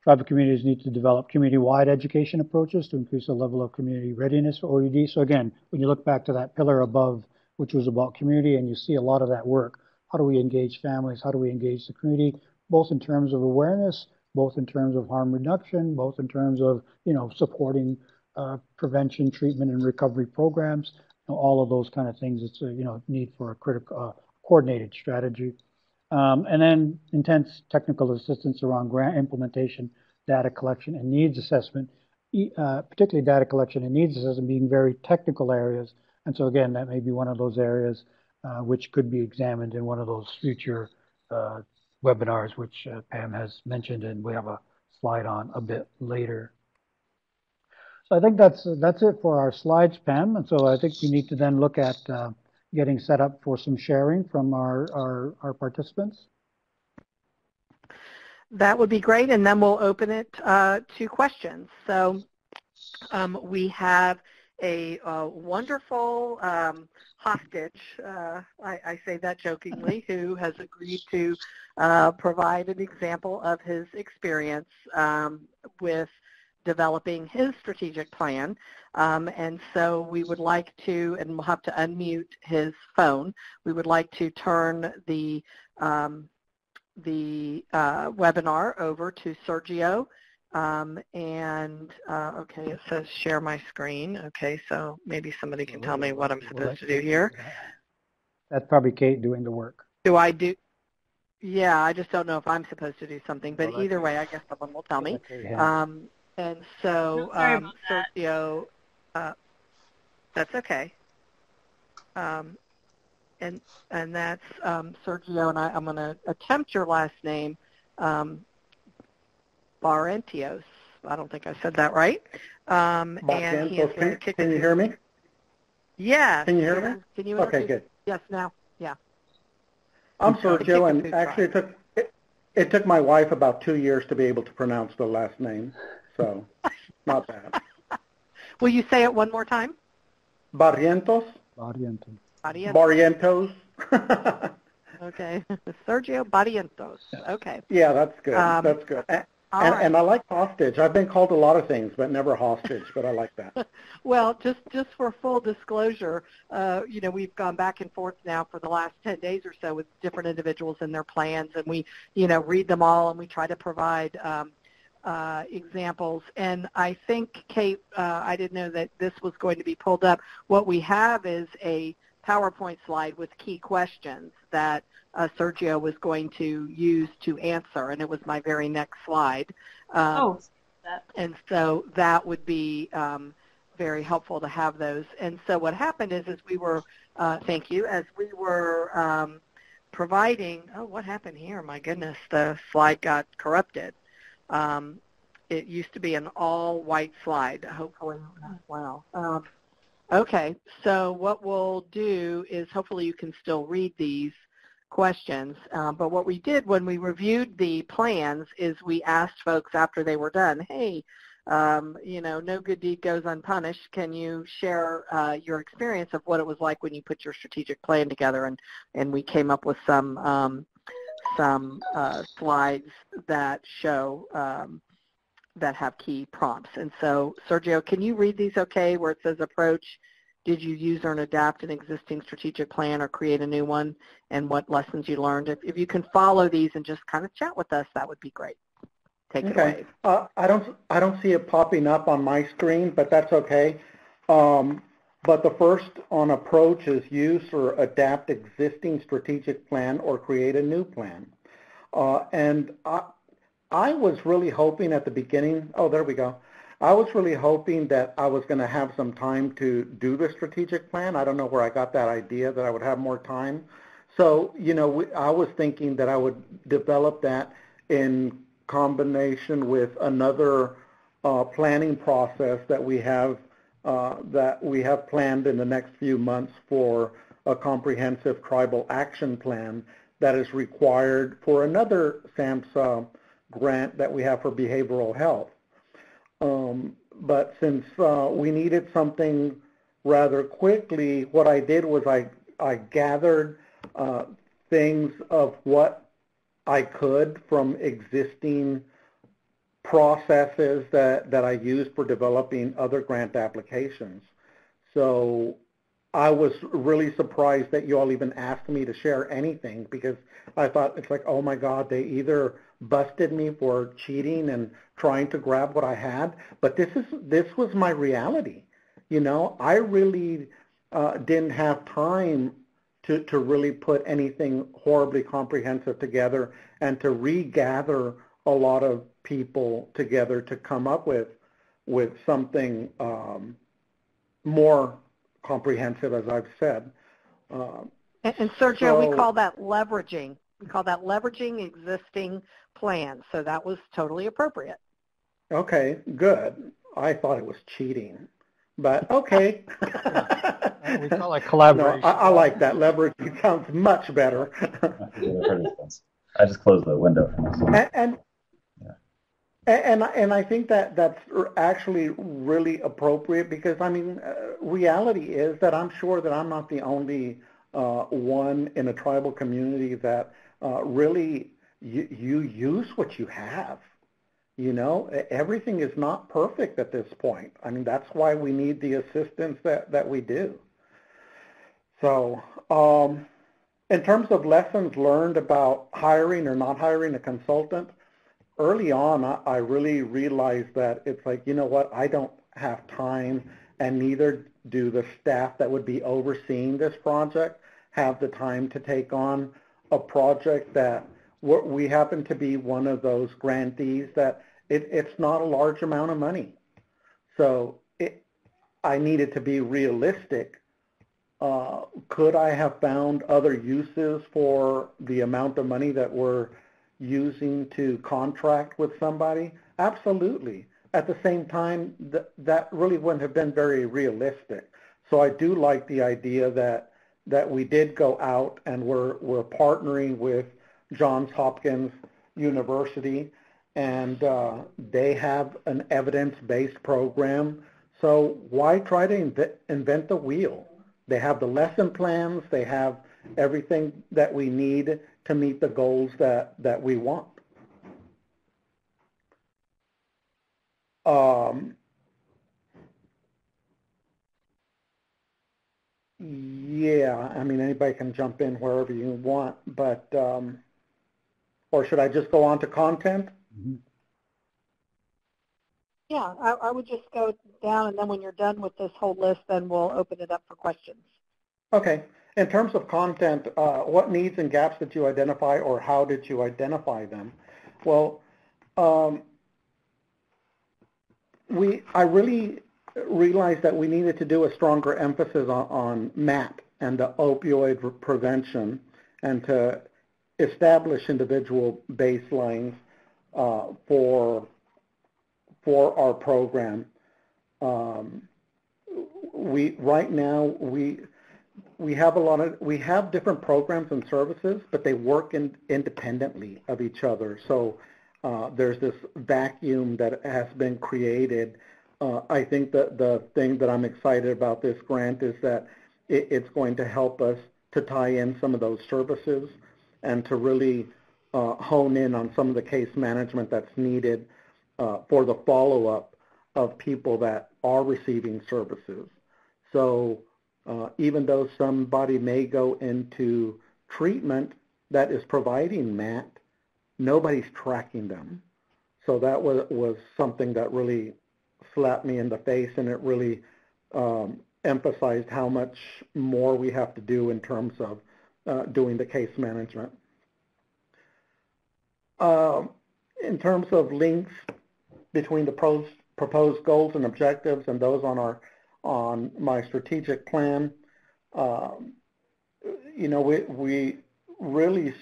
S3: Tribal communities need to develop community-wide education approaches to increase the level of community readiness for OUD. So again, when you look back to that pillar above, which was about community, and you see a lot of that work, how do we engage families? How do we engage the community, both in terms of awareness, both in terms of harm reduction, both in terms of supporting prevention, treatment, and recovery programs, all of those kind of things. It's a need for a critical coordinated strategy. And then intense technical assistance around grant implementation, data collection, and needs assessment, particularly data collection and needs assessment being very technical areas. And so again, that may be one of those areas which could be examined in one of those future webinars, which Pam has mentioned, and we have a slide on a bit later. So I think that's it for our slides, Pam. And so I think we need to then look at getting set up for some sharing from our participants.
S2: That would be great, and then we'll open it to questions. So we have a wonderful hostage, I say that jokingly, who has agreed to provide an example of his experience with developing his strategic plan. And so we would like to, and we'll have to unmute his phone, we would like to turn the webinar over to Sergio. Okay, it says share my screen. Okay, so maybe somebody can tell me what I'm supposed to do here.
S3: That's probably Kate doing the work.
S2: Do I do? Yeah, I just don't know if I'm supposed to do something, but either way, I guess someone will tell me. And so, Sergio, that's okay. And that's Sergio, and I'm going to attempt your last name, Barrientos. I don't think I said that right. And he is going to kick
S4: Can you hear me?
S2: Yeah.
S4: Can you hear me?
S2: Can you
S4: okay, good.
S2: Yes, now. Yeah.
S4: I'm Sergio, and actually it took my wife about 2 years to be able to pronounce the last name, so not bad.
S2: Will you say it one more time?
S4: Barrientos.
S3: Barrientos.
S4: Barrientos.
S2: Okay. Sergio Barrientos. Okay.
S4: Yeah, that's good. That's good. And I like hostage. I've been called a lot of things, but never hostage, but I like that.
S2: Well, just for full disclosure, we've gone back and forth now for the last 10 days or so with different individuals and their plans, and we, read them all, and we try to provide examples. And I think, Kate, I didn't know that this was going to be pulled up. What we have is a PowerPoint slide with key questions that Sergio was going to use to answer, and it was my very next slide. And so that would be very helpful to have those. And so what happened is we were, thank you, as we were providing, what happened here? My goodness, the slide got corrupted. It used to be an all-white slide. Hopefully, wow. Okay, so what we'll do is hopefully you can still read these questions, but what we did when we reviewed the plans is we asked folks after they were done, hey, no good deed goes unpunished. Can you share your experience of what it was like when you put your strategic plan together? And we came up with some slides that show that have key prompts. And so, Sergio, can you read these okay, where it says approach, did you use or adapt an existing strategic plan or create a new one, and what lessons you learned? If you can follow these and just kind of chat with us, that would be great. Take it away.
S4: I don't see it popping up on my screen, but that's okay. But the first on approach is use or adapt existing strategic plan or create a new plan. And I was really hoping at the beginning, there we go. I was really hoping that I was going to have some time to do the strategic plan. I don't know where I got that idea that I would have more time. So, I was thinking that I would develop that in combination with another planning process that we have planned in the next few months for a comprehensive tribal action plan that is required for another SAMHSA grant that we have for behavioral health. But since we needed something rather quickly, what I did was I gathered things of what I could from existing processes that I use for developing other grant applications. So I was really surprised that you all even asked me to share anything, because I thought it's like, oh my God, they either busted me for cheating and trying to grab what I had, but this was my reality. I really didn't have time to really put anything horribly comprehensive together and to regather a lot of people together to come up with something more comprehensive, as I've said.
S2: And Sergio, we call that leveraging. We call that leveraging existing plans. So that was totally appropriate.
S4: Okay, good. I thought it was cheating, but okay.
S3: We call it
S4: No,
S3: collaboration.
S4: I like that. Leveraging sounds much better.
S1: I just closed the window for myself.
S4: And I think that that's actually really appropriate because, I mean, reality is that I'm sure that I'm not the only one in a tribal community that really you use what you have. You know, everything is not perfect at this point. I mean, that's why we need the assistance that we do. So in terms of lessons learned about hiring or not hiring a consultant, early on, I really realized that it's like, you know what, I don't have time, and neither do the staff that would be overseeing this project have the time to take on a project that we happen to be one of those grantees that it's not a large amount of money. So I needed to be realistic. Could I have found other uses for the amount of money that we're using to contract with somebody? Absolutely. At the same time, that really wouldn't have been very realistic. So I do like the idea that we did go out and we're partnering with Johns Hopkins University, and they have an evidence-based program. So why try to invent the wheel? They have the lesson plans, they have everything that we need to meet the goals that we want. Yeah, I mean, anybody can jump in wherever you want, but, or should I just go on to content?
S3: Mm-hmm.
S2: Yeah, I would just go down, and then when you're done with this whole list, then we'll open it up for questions. Okay.
S4: In terms of content, what needs and gaps did you identify, or how did you identify them? Well, I really realized that we needed to do a stronger emphasis on MAP and the opioid prevention, and to establish individual baselines for our program. Right now we have different programs and services, but they work independently of each other. So there's this vacuum that has been created. I think that the thing that I'm excited about this grant is that it's going to help us to tie in some of those services and to really hone in on some of the case management that's needed for the follow-up of people that are receiving services. So even though somebody may go into treatment that is providing MAT, nobody's tracking them. So that was something that really slapped me in the face, and it really emphasized how much more we have to do in terms of doing the case management. In terms of links between the proposed goals and objectives and those on my strategic plan, you know, we really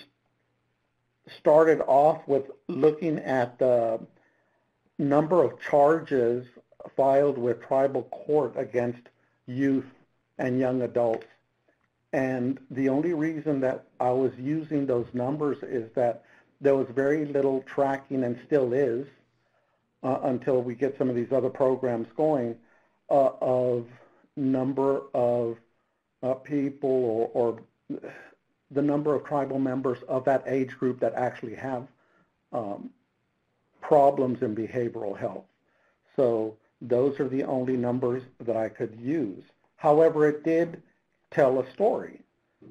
S4: started off with looking at the number of charges filed with tribal court against youth and young adults. And the only reason that I was using those numbers is that there was very little tracking, and still is, until we get some of these other programs going, of number of people or the number of tribal members of that age group that actually have problems in behavioral health. So those are the only numbers that I could use. However, it did tell a story,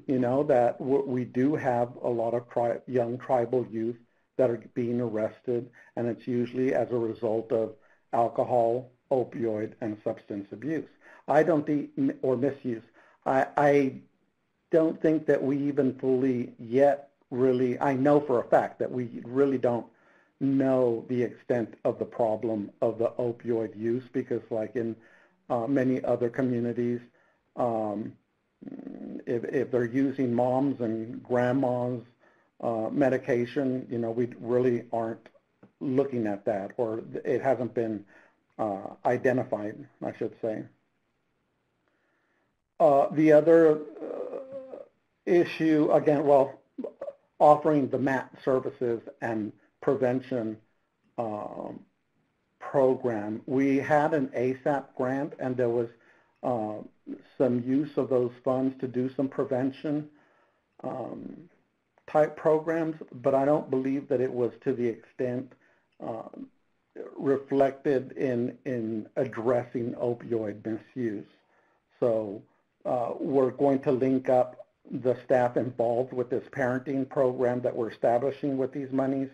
S4: you know, that we do have a lot of young tribal youth that are being arrested, and it's usually as a result of alcohol, opioid, and substance abuse. Or misuse. I don't think that we even fully yet really, I know for a fact that we really don't know the extent of the problem of the opioid use, because like in many other communities, if they're using moms and grandmas medication, you know, we really aren't looking at that, or it hasn't been identified, I should say. The other issue, again, well, offering the MAT services and prevention program. We had an ASAP grant, and there was some use of those funds to do some prevention type programs, but I don't believe that it was to the extent reflected in addressing opioid misuse. So we're going to link up the staff involved with this parenting program that we're establishing with these monies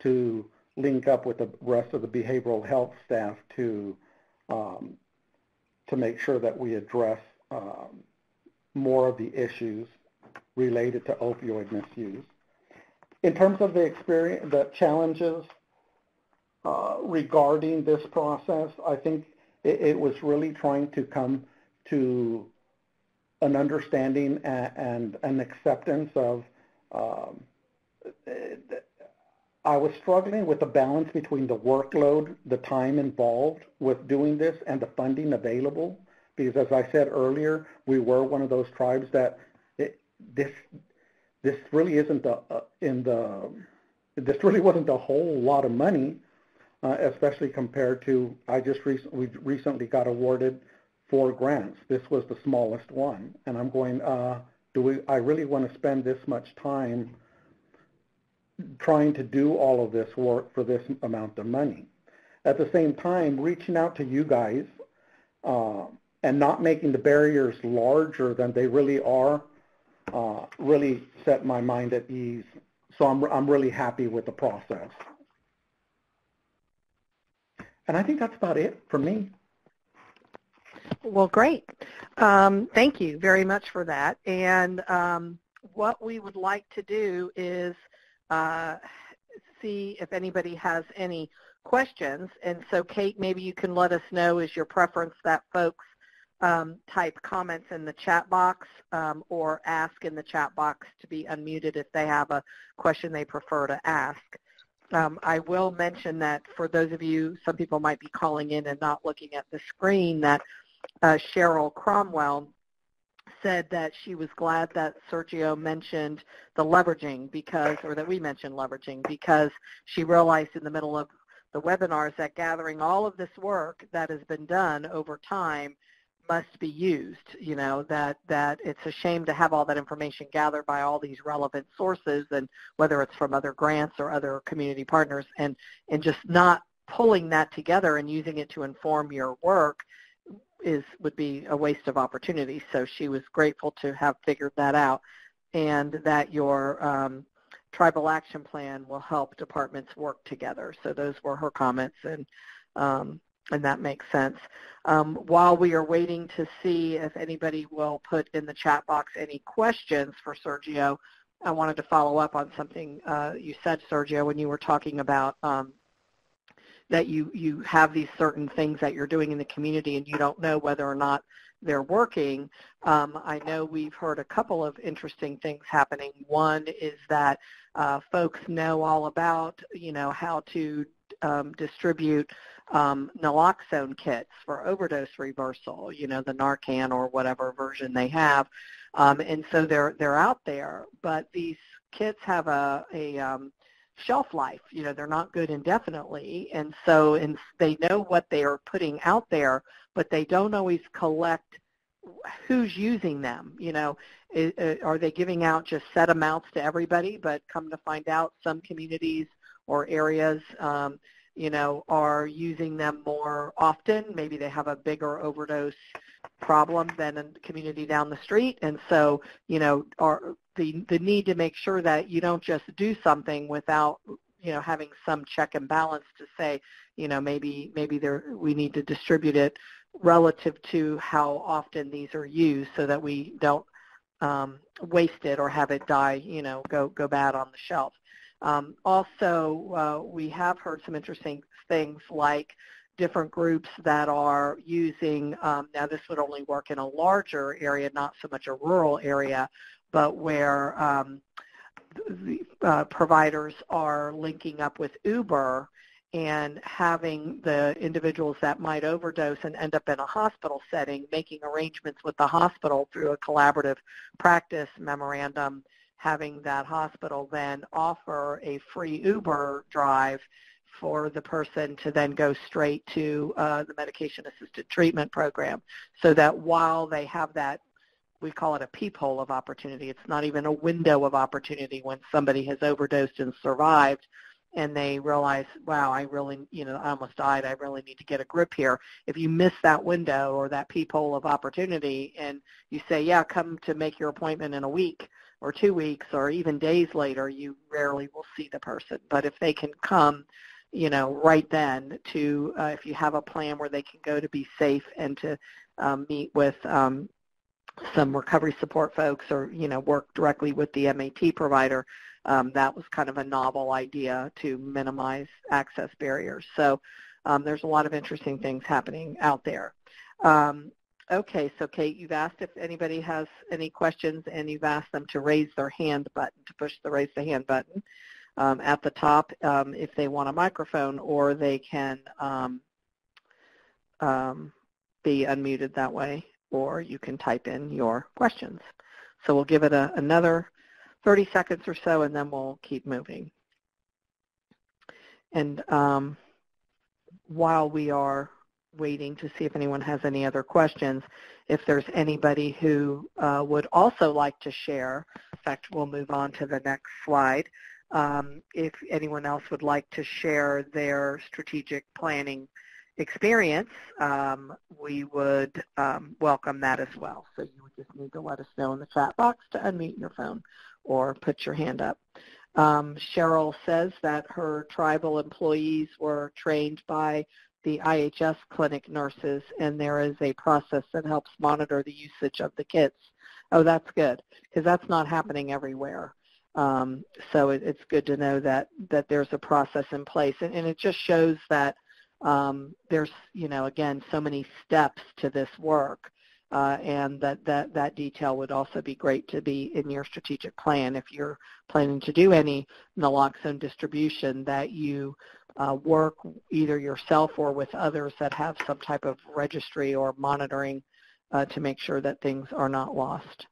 S4: to link up with the rest of the behavioral health staff to make sure that we address more of the issues related to opioid misuse. In terms of the challenges regarding this process, I think it was really trying to come to an understanding and an acceptance of I was struggling with the balance between the workload, the time involved with doing this, and the funding available. Because as I said earlier, we were one of those tribes that this really isn't this really wasn't a whole lot of money, especially compared to we recently got awarded 4 grants. This was the smallest one, and I'm going, I really want to spend this much time trying to do all of this work for this amount of money? At the same time, reaching out to you guys and not making the barriers larger than they really are really set my mind at ease. So I'm really happy with the process. And I think that's about it for me.
S2: Well, great. Thank you very much for that. And what we would like to do is see if anybody has any questions. And so, Kate, maybe you can let us know, is your preference that folks type comments in the chat box or ask in the chat box to be unmuted if they have a question they prefer to ask. I will mention that for those of you, some people might be calling in and not looking at the screen, that Cheryl Cromwell said that she was glad that Sergio mentioned the leveraging or that we mentioned leveraging, because she realized in the middle of the webinars that gathering all of this work that has been done over time must be used, that it's a shame to have all that information gathered by all these relevant sources, and whether it's from other grants or other community partners, and just not pulling that together and using it to inform your work would be a waste of opportunity. So she was grateful to have figured that out, and that your tribal action plan will help departments work together. So those were her comments, and that makes sense. While we are waiting to see if anybody will put in the chat box any questions for Sergio, I wanted to follow up on something you said, Sergio, when you were talking about that you have these certain things that you're doing in the community and you don't know whether or not they're working. I know we've heard a couple of interesting things happening. One is that folks know all about, how to distribute naloxone kits for overdose reversal, the Narcan or whatever version they have. And so they're out there, but these kits have a shelf life. They're not good indefinitely, and so they know what they are putting out there, but they don't always collect who's using them. Are they giving out just set amounts to everybody, but come to find out some communities or areas are using them more often. Maybe they have a bigger overdose problem than a community down the street, and so the need to make sure that you don't just do something without having some check and balance to say maybe we need to distribute it relative to how often these are used, so that we don't waste it or have it die, go bad on the shelf. Also, we have heard some interesting things like different groups that are using, now this would only work in a larger area, not so much a rural area, but where the providers are linking up with Uber and having the individuals that might overdose and end up in a hospital setting, making arrangements with the hospital through a collaborative practice memorandum, having that hospital then offer a free Uber drive for the person to then go straight to the medication-assisted treatment program, so that while they have that, we call it a peephole of opportunity. It's not even a window of opportunity when somebody has overdosed and survived and they realize, wow, I really, I almost died. I really need to get a grip here. If you miss that window or that peephole of opportunity and you say, yeah, come to make your appointment in a week or 2 weeks or even days later, you rarely will see the person. But if they can come, right then to, if you have a plan where they can go to be safe and to meet with some recovery support folks or, work directly with the MAT provider, that was kind of a novel idea to minimize access barriers. So there's a lot of interesting things happening out there. Okay, so Kate, you've asked if anybody has any questions, and you've asked them to raise their hand button, to push the raise the hand button at the top if they want a microphone, or they can be unmuted that way, or you can type in your questions. So we'll give it another 30 seconds or so, and then we'll keep moving. And while we are waiting to see if anyone has any other questions, if there's anybody who would also like to share, in fact, we'll move on to the next slide. If anyone else would like to share their strategic planning experience, we would welcome that as well. So you would just need to let us know in the chat box to unmute your phone or put your hand up. Cheryl says that her tribal employees were trained by the IHS clinic nurses, and there is a process that helps monitor the usage of the kits. Oh, that's good, because that's not happening everywhere. So it's good to know that there's a process in place, and it just shows that there's, again, so many steps to this work, and that detail would also be great to be in your strategic plan if you're planning to do any naloxone distribution, that you work either yourself or with others that have some type of registry or monitoring to make sure that things are not lost.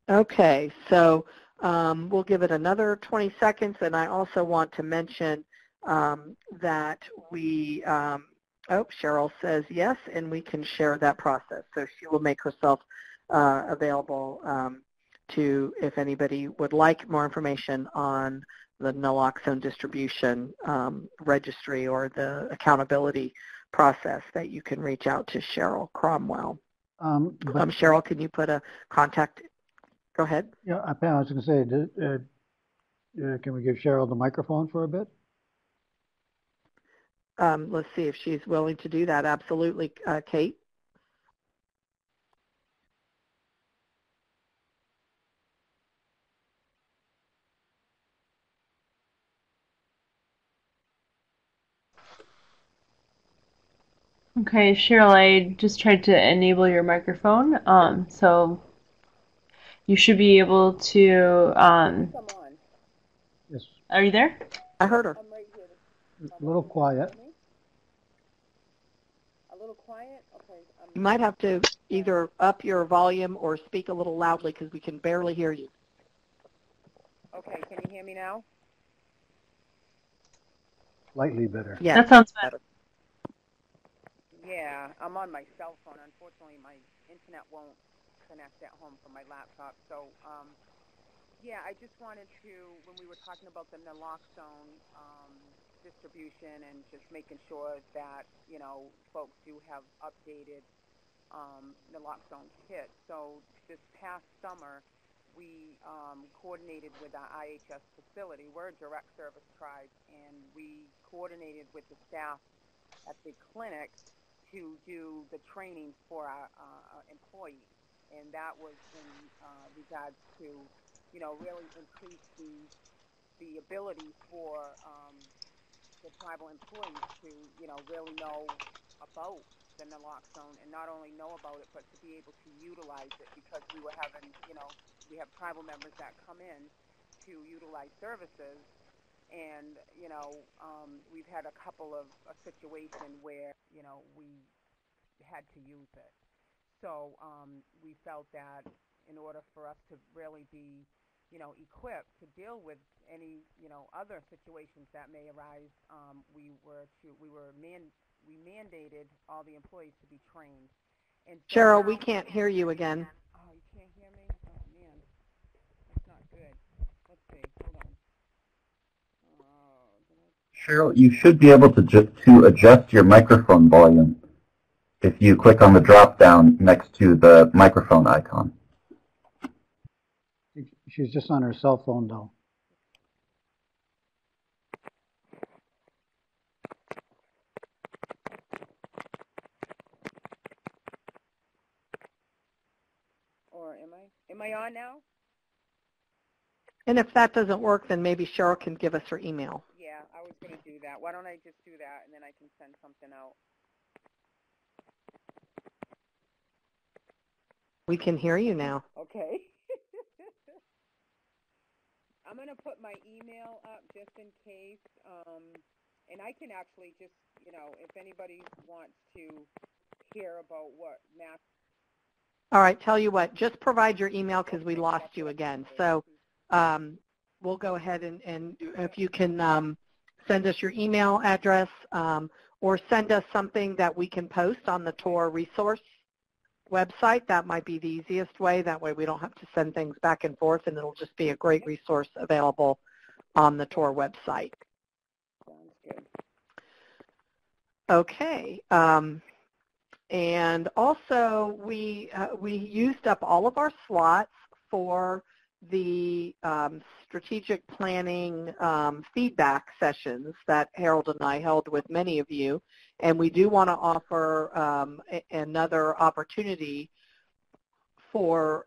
S2: Okay, so we'll give it another 20 seconds, and I also want to mention that we, Cheryl says yes, and we can share that process. So she will make herself available to, if anybody would like more information on the naloxone distribution registry or the accountability process, that you can reach out to Cheryl Cromwell. Cheryl, can you put a contact? Go ahead.
S3: Yeah, I was going to say, can we give Cheryl the microphone for a bit?
S2: Let's see if she's willing to do that. Absolutely, Kate.
S5: Okay, Cheryl, I just tried to enable your microphone, so you should be able to.
S3: Yes.
S5: Are you there?
S2: I heard her.
S3: A little quiet.
S6: A little quiet? Okay.
S2: You might have to either up your volume or speak a little loudly, because we can barely hear you.
S6: Okay, can you hear me now?
S3: Slightly better.
S2: Yeah,
S5: that sounds better.
S6: Yeah, I'm on my cell phone. Unfortunately, my internet won't connect at home from my laptop. So, yeah, I just wanted to, when we were talking about the naloxone distribution and just making sure that, folks do have updated naloxone kits. So this past summer, we coordinated with our IHS facility. We're a direct service tribe, and we coordinated with the staff at the clinic to do the training for our employees. And that was in regards to, really increase the ability for the tribal employees to, really know about the naloxone, and not only know about it, but to be able to utilize it, because we were having, we have tribal members that come in to utilize services, And, we've had a couple of a situation where, we had to use it. So we felt that in order for us to really be, equipped to deal with any, other situations that may arise, we mandated all the employees to be trained. And so,
S2: Cheryl, we can't hear you again.
S6: oh, you can't hear me? Oh man, that's not good. Let's see. Hold on.
S1: Cheryl, you should be able to adjust your microphone volume if you click on the drop down next to the microphone icon.
S3: She's just on her cell phone, though.
S6: Or am I on now?
S2: And if that doesn't work, then maybe Cheryl can give us her email.
S6: Yeah, I was going to do that. Why don't I just do that, and then I can send something out.
S2: We can hear you now.
S6: Okay. I'm going to put my email up just in case, and I can actually just, if anybody wants to hear about what Mass.
S2: All right, tell you what, just provide your email because we lost you again. So we'll go ahead and if you can send us your email address or send us something that we can post on the TOR resource website. That might be the easiest way. That way we don't have to send things back and forth, and it'll just be a great resource available on the TOR website.
S6: Sounds good.
S2: Okay. And also, we used up all of our slots for the strategic planning feedback sessions that Harold and I held with many of you, and we do want to offer another opportunity for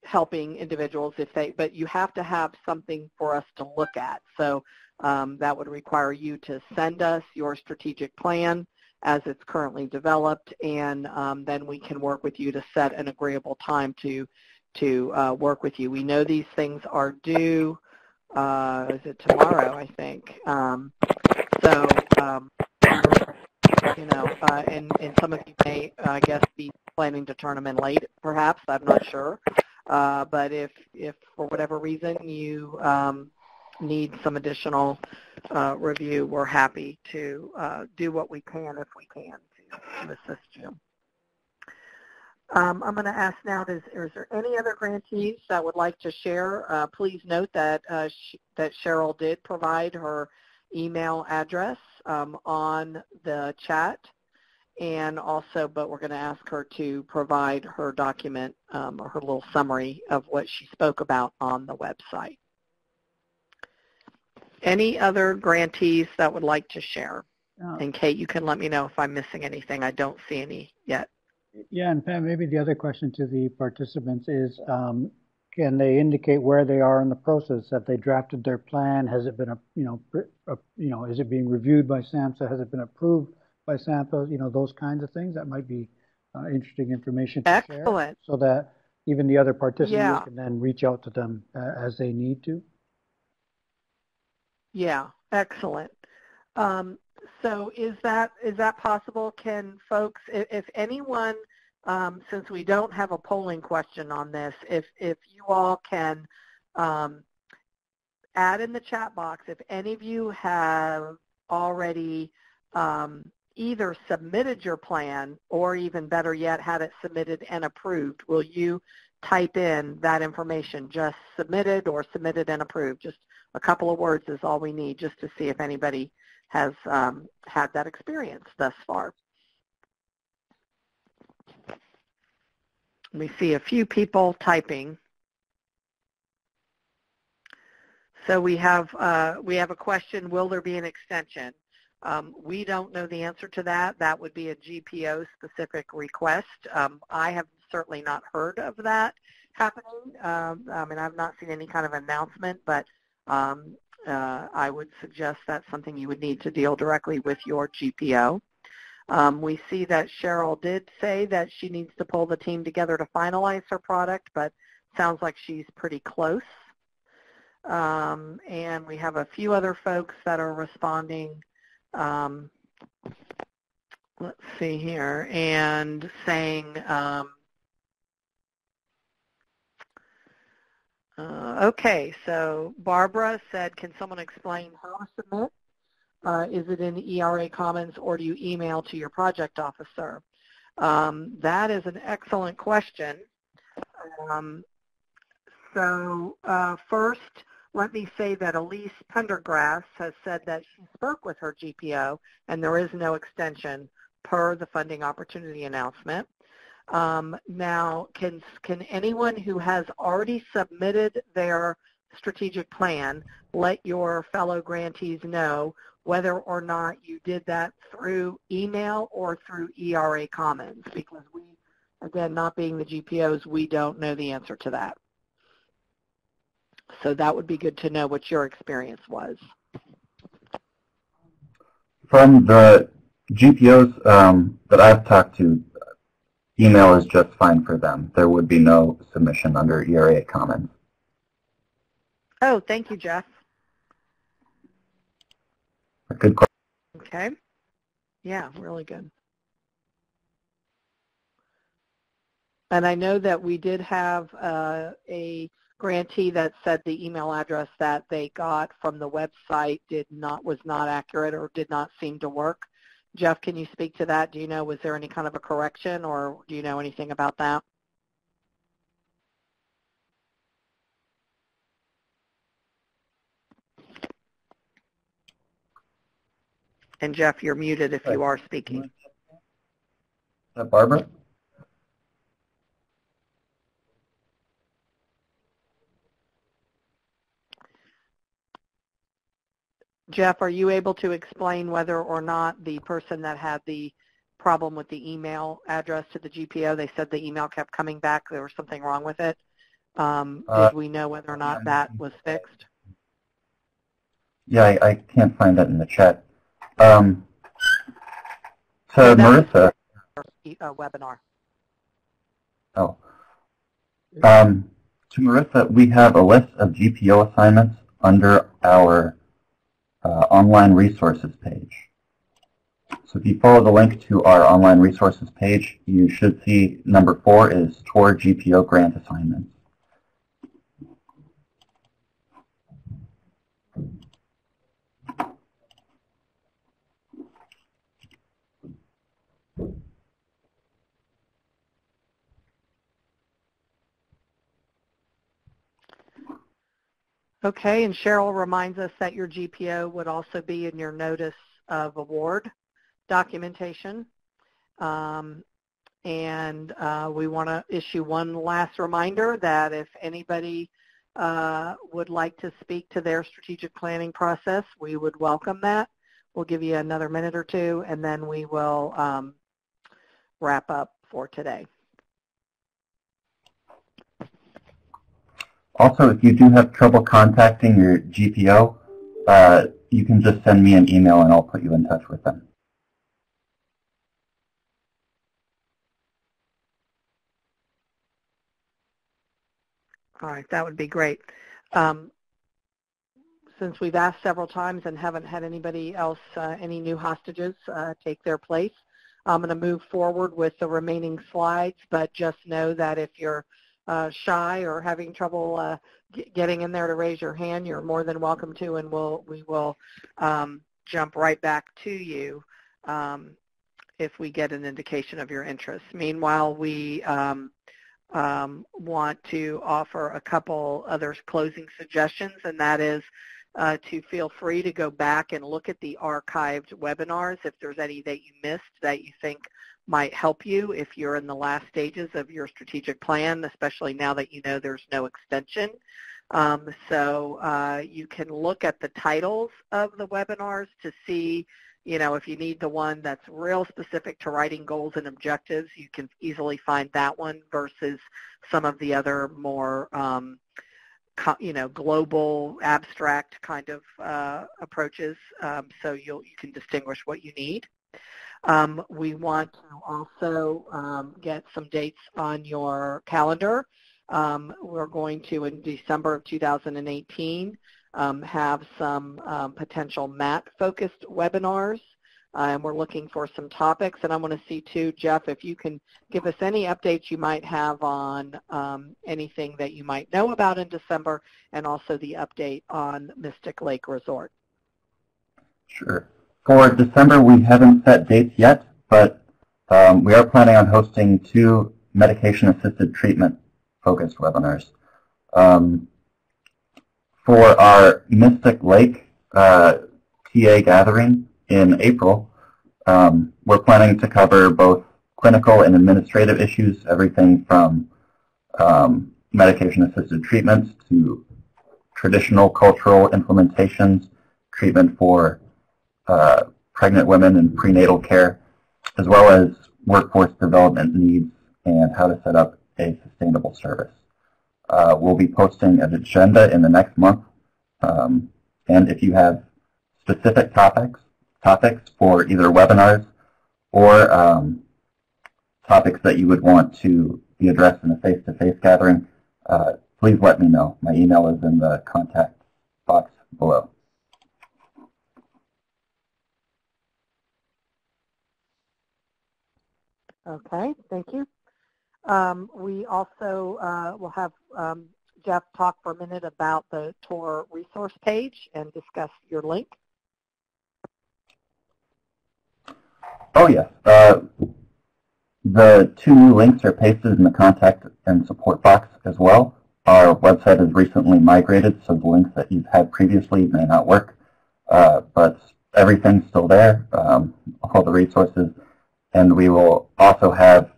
S2: helping individuals but you have to have something for us to look at. So that would require you to send us your strategic plan as it's currently developed, and then we can work with you to set an agreeable time to work with you. We know these things are due, is it tomorrow, I think. And some of you may, I guess, be planning to turn them in late, perhaps. I'm not sure. But if for whatever reason you need some additional review, we're happy to do what we can if we can to assist you. I'm going to ask now, is there any other grantees that would like to share? Please note that that Cheryl did provide her email address on the chat, and also, but we're going to ask her to provide her document or her little summary of what she spoke about on the website. Any other grantees that would like to share? And Kate, you can let me know if I'm missing anything. I don't see any yet.
S3: Yeah, and Pam, maybe the other question to the participants is, can they indicate where they are in the process? Have they drafted their plan? Has it been, is it being reviewed by SAMHSA? Has it been approved by SAMHSA? Those kinds of things. That might be interesting information to share, so that even the other participants can then reach out to them as they need to.
S2: Yeah, excellent. So is that possible? Can folks, if anyone, since we don't have a polling question on this, if you all can add in the chat box, if any of you have already either submitted your plan or even better yet had it submitted and approved, will you type in that information, just submitted or submitted and approved? Just a couple of words is all we need just to see if anybody has had that experience thus far. We see a few people typing. So we have a question, will there be an extension? We don't know the answer to that. That would be a GPO-specific request. I have certainly not heard of that happening. I've not seen any kind of announcement, but I would suggest that's something you would need to deal directly with your GPO. We see that Cheryl did say that she needs to pull the team together to finalize her product, but sounds like she's pretty close. And we have a few other folks that are responding. Let's see here, and saying, okay, so Barbara said, can someone explain how to submit? Is it in ERA Commons, or do you email to your project officer? That is an excellent question. First, let me say that Elise Pendergrass has said that she spoke with her GPO, and there is no extension per the funding opportunity announcement. Now, can anyone who has already submitted their strategic plan let your fellow grantees know whether or not you did that through email or through ERA Commons? Because we, again, not being the GPOs, we don't know the answer to that. So that would be good to know what your experience was.
S1: From the GPOs that I've talked to, email is just fine for them. There would be no submission under ERA Commons.
S2: Oh, thank you, Jeff.
S1: A good question.
S2: Okay. Yeah, really good. And I know that we did have a grantee that said the email address that they got from the website was not accurate or did not seem to work. Jeff, can you speak to that? Do you know, was there any kind of a correction, or do you know anything about that? And Jeff, you're muted if you are speaking.
S1: Barbara?
S2: Jeff, are you able to explain whether or not the person that had the problem with the email address to the GPO, they said the email kept coming back, there was something wrong with it? Did we know whether or not that was fixed?
S1: Yeah, I can't find that in the chat. To Marissa.
S2: Webinar.
S1: Oh. To Marissa, we have a list of GPO assignments under our online resources page. So if you follow the link to our online resources page, you should see number 4 is toward GPO grant assignments.
S2: Okay, and Cheryl reminds us that your GPO would also be in your notice of award documentation. And we want to issue one last reminder that if anybody would like to speak to their strategic planning process, we would welcome that. We'll give you another minute or two, and then we will wrap up for today.
S1: Also, if you do have trouble contacting your GPO, you can just send me an email and I'll put you in touch with them.
S2: All right, that would be great. Since we've asked several times and haven't had anybody else, any new hostages take their place, I'm going to move forward with the remaining slides, but just know that if you're shy or having trouble getting in there to raise your hand, you're more than welcome to, and we will jump right back to you if we get an indication of your interest. Meanwhile, we want to offer a couple other closing suggestions, and that is to feel free to go back and look at the archived webinars if there's any that you missed that you think might help you if you're in the last stages of your strategic plan, especially now that you know there's no extension. So you can look at the titles of the webinars to see, you know, if you need the one that's real specific to writing goals and objectives, you can easily find that one versus some of the other more, you know, global, abstract kind of approaches. So you can distinguish what you need. We want to also get some dates on your calendar We're going to, in December of 2018, have some potential MAT-focused webinars, and we're looking for some topics. And I want to see, too, Jeff, if you can give us any updates you might have on anything that you might know about in December, and also the update on Mystic Lake Resort.
S1: Sure. For December, we haven't set dates yet, but we are planning on hosting 2 medication-assisted treatment-focused webinars. For our Mystic Lake TA gathering in April, we're planning to cover both clinical and administrative issues, everything from medication-assisted treatments to traditional cultural implementations, treatment for pregnant women and prenatal care, as well as workforce development needs and how to set up a sustainable service. We'll be posting an agenda in the next month, and if you have specific topics for either webinars or topics that you would want to be addressed in a face-to-face gathering, please let me know. My email is in the contact box below.
S2: Okay, thank you. We also will have Jeff talk for a minute about the TOR resource page and discuss your link.
S1: Oh, yes. The 2 new links are pasted in the contact and support box as well. Our website has recently migrated, so the links that you've had previously may not work, but everything's still there, all the resources, and we will also have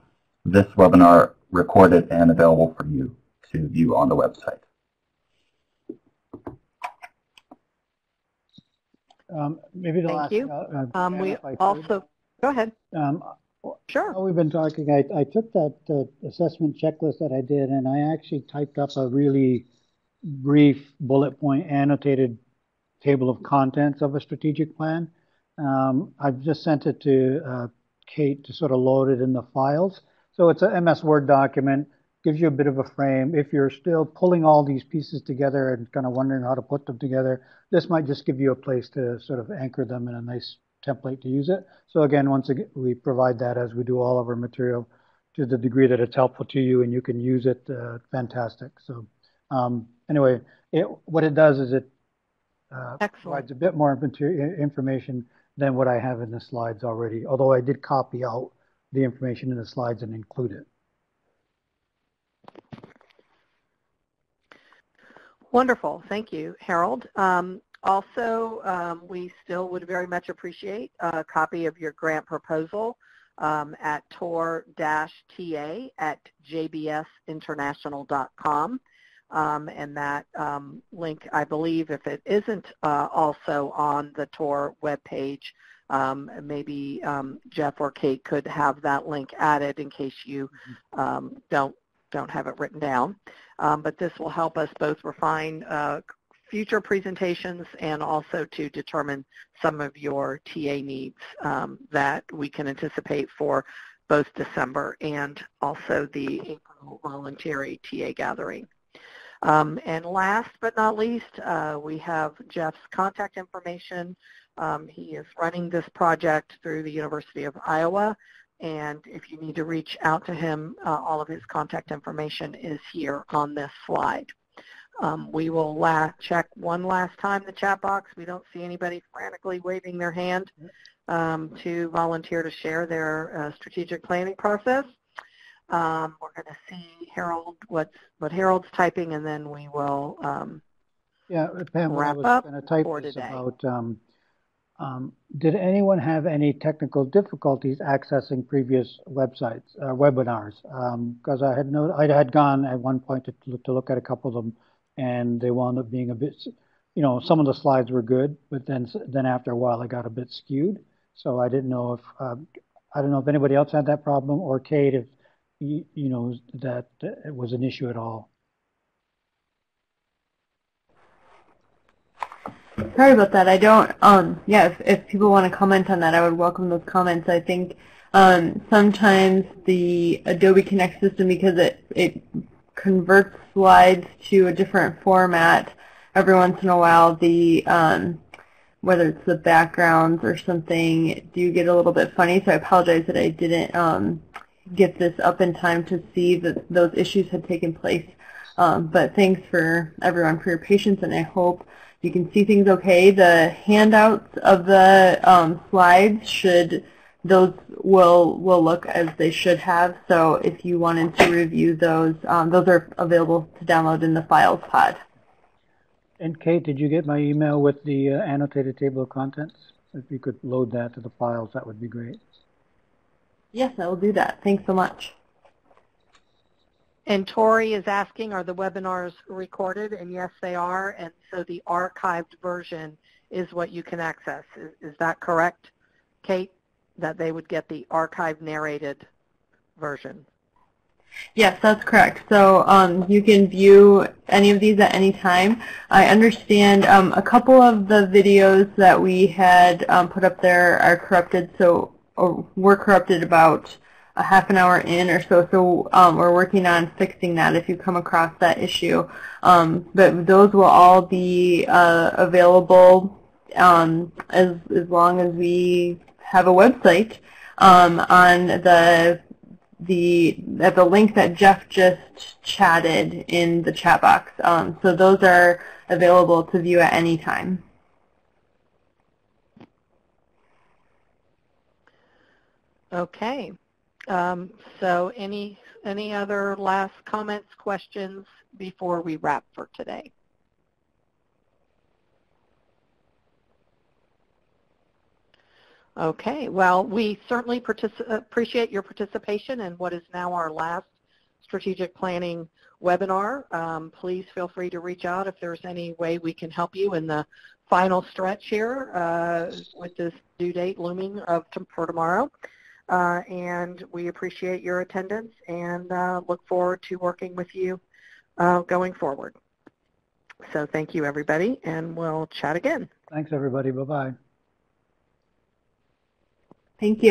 S1: this webinar recorded and available for you to view on the website.
S3: Maybe the last.
S2: Thank you. We also, go ahead. Sure.
S3: We've been talking. I took that assessment checklist that I did, and I actually typed up a really brief bullet point annotated table of contents of a strategic plan. I've just sent it to Kate to sort of load it in the files. So it's a MS Word document, gives you a bit of a frame. If you're still pulling all these pieces together and kind of wondering how to put them together, this might just give you a place to sort of anchor them in a nice template to use it. So again, once again, we provide that as we do all of our material to the degree that it's helpful to you and you can use it, fantastic. So anyway, what it does is it provides a bit more information than what I have in the slides already, although I did copy out the information in the slides and include it.
S2: Wonderful. Thank you, Harold. Also, we still would very much appreciate a copy of your grant proposal at tor-ta@jbsinternational.com. And that link, I believe, if it isn't also on the TOR webpage, maybe Jeff or Kate could have that link added in case you don't have it written down. But this will help us both refine future presentations and also to determine some of your TA needs that we can anticipate for both December and also the April voluntary TA gathering. And last but not least, we have Jeff's contact information. He is running this project through the University of Iowa, and if you need to reach out to him, all of his contact information is here on this slide. We will check one last time the chat box. We don't see anybody frantically waving their hand to volunteer to share their strategic planning process. We're going to see Harold, what Harold's typing, and then we will
S3: Pam,
S2: wrap up
S3: for today. About, did anyone have any technical difficulties accessing previous websites, webinars? Because I had gone at one point to look at a couple of them, and they wound up being a bit, some of the slides were good, but then after a while it got a bit skewed. So I didn't know if I don't know if anybody else had that problem, or Kate, if that it was an issue at all.
S5: Sorry about that. I don't, if people want to comment on that, I would welcome those comments. I think sometimes the Adobe Connect system, because it convert slides to a different format every once in a while. The whether it's the backgrounds or something do get a little bit funny, so I apologize that I didn't get this up in time to see that those issues had taken place. But thanks for everyone for your patience, and I hope you can see things okay. The handouts of the slides will look as they should have. So if you wanted to review those are available to download in the Files pod.
S3: And Kate, did you get my email with the annotated table of contents? If you could load that to the files, that would be great.
S5: Yes, I will do that. Thanks so much.
S2: And Tori is asking, are the webinars recorded? And yes, they are. And so the archived version is what you can access. Is that correct, Kate? That they would get the archived narrated version?
S5: Yes, that's correct. So you can view any of these at any time. I understand a couple of the videos that we had put up there are corrupted, or were corrupted about a half an hour in or so. So we're working on fixing that if you come across that issue. But those will all be available as long as we have a website on at the link that Jeff just chatted in the chat box. So those are available to view at any time.
S2: Okay. So any other last comments, questions before we wrap for today? Okay, well, we certainly appreciate your participation in what is now our last strategic planning webinar. Please feel free to reach out if there's any way we can help you in the final stretch here with this due date looming for tomorrow. And we appreciate your attendance and look forward to working with you going forward. So thank you, everybody, and we'll chat again.
S3: Thanks, everybody. Bye-bye.
S5: Thank you.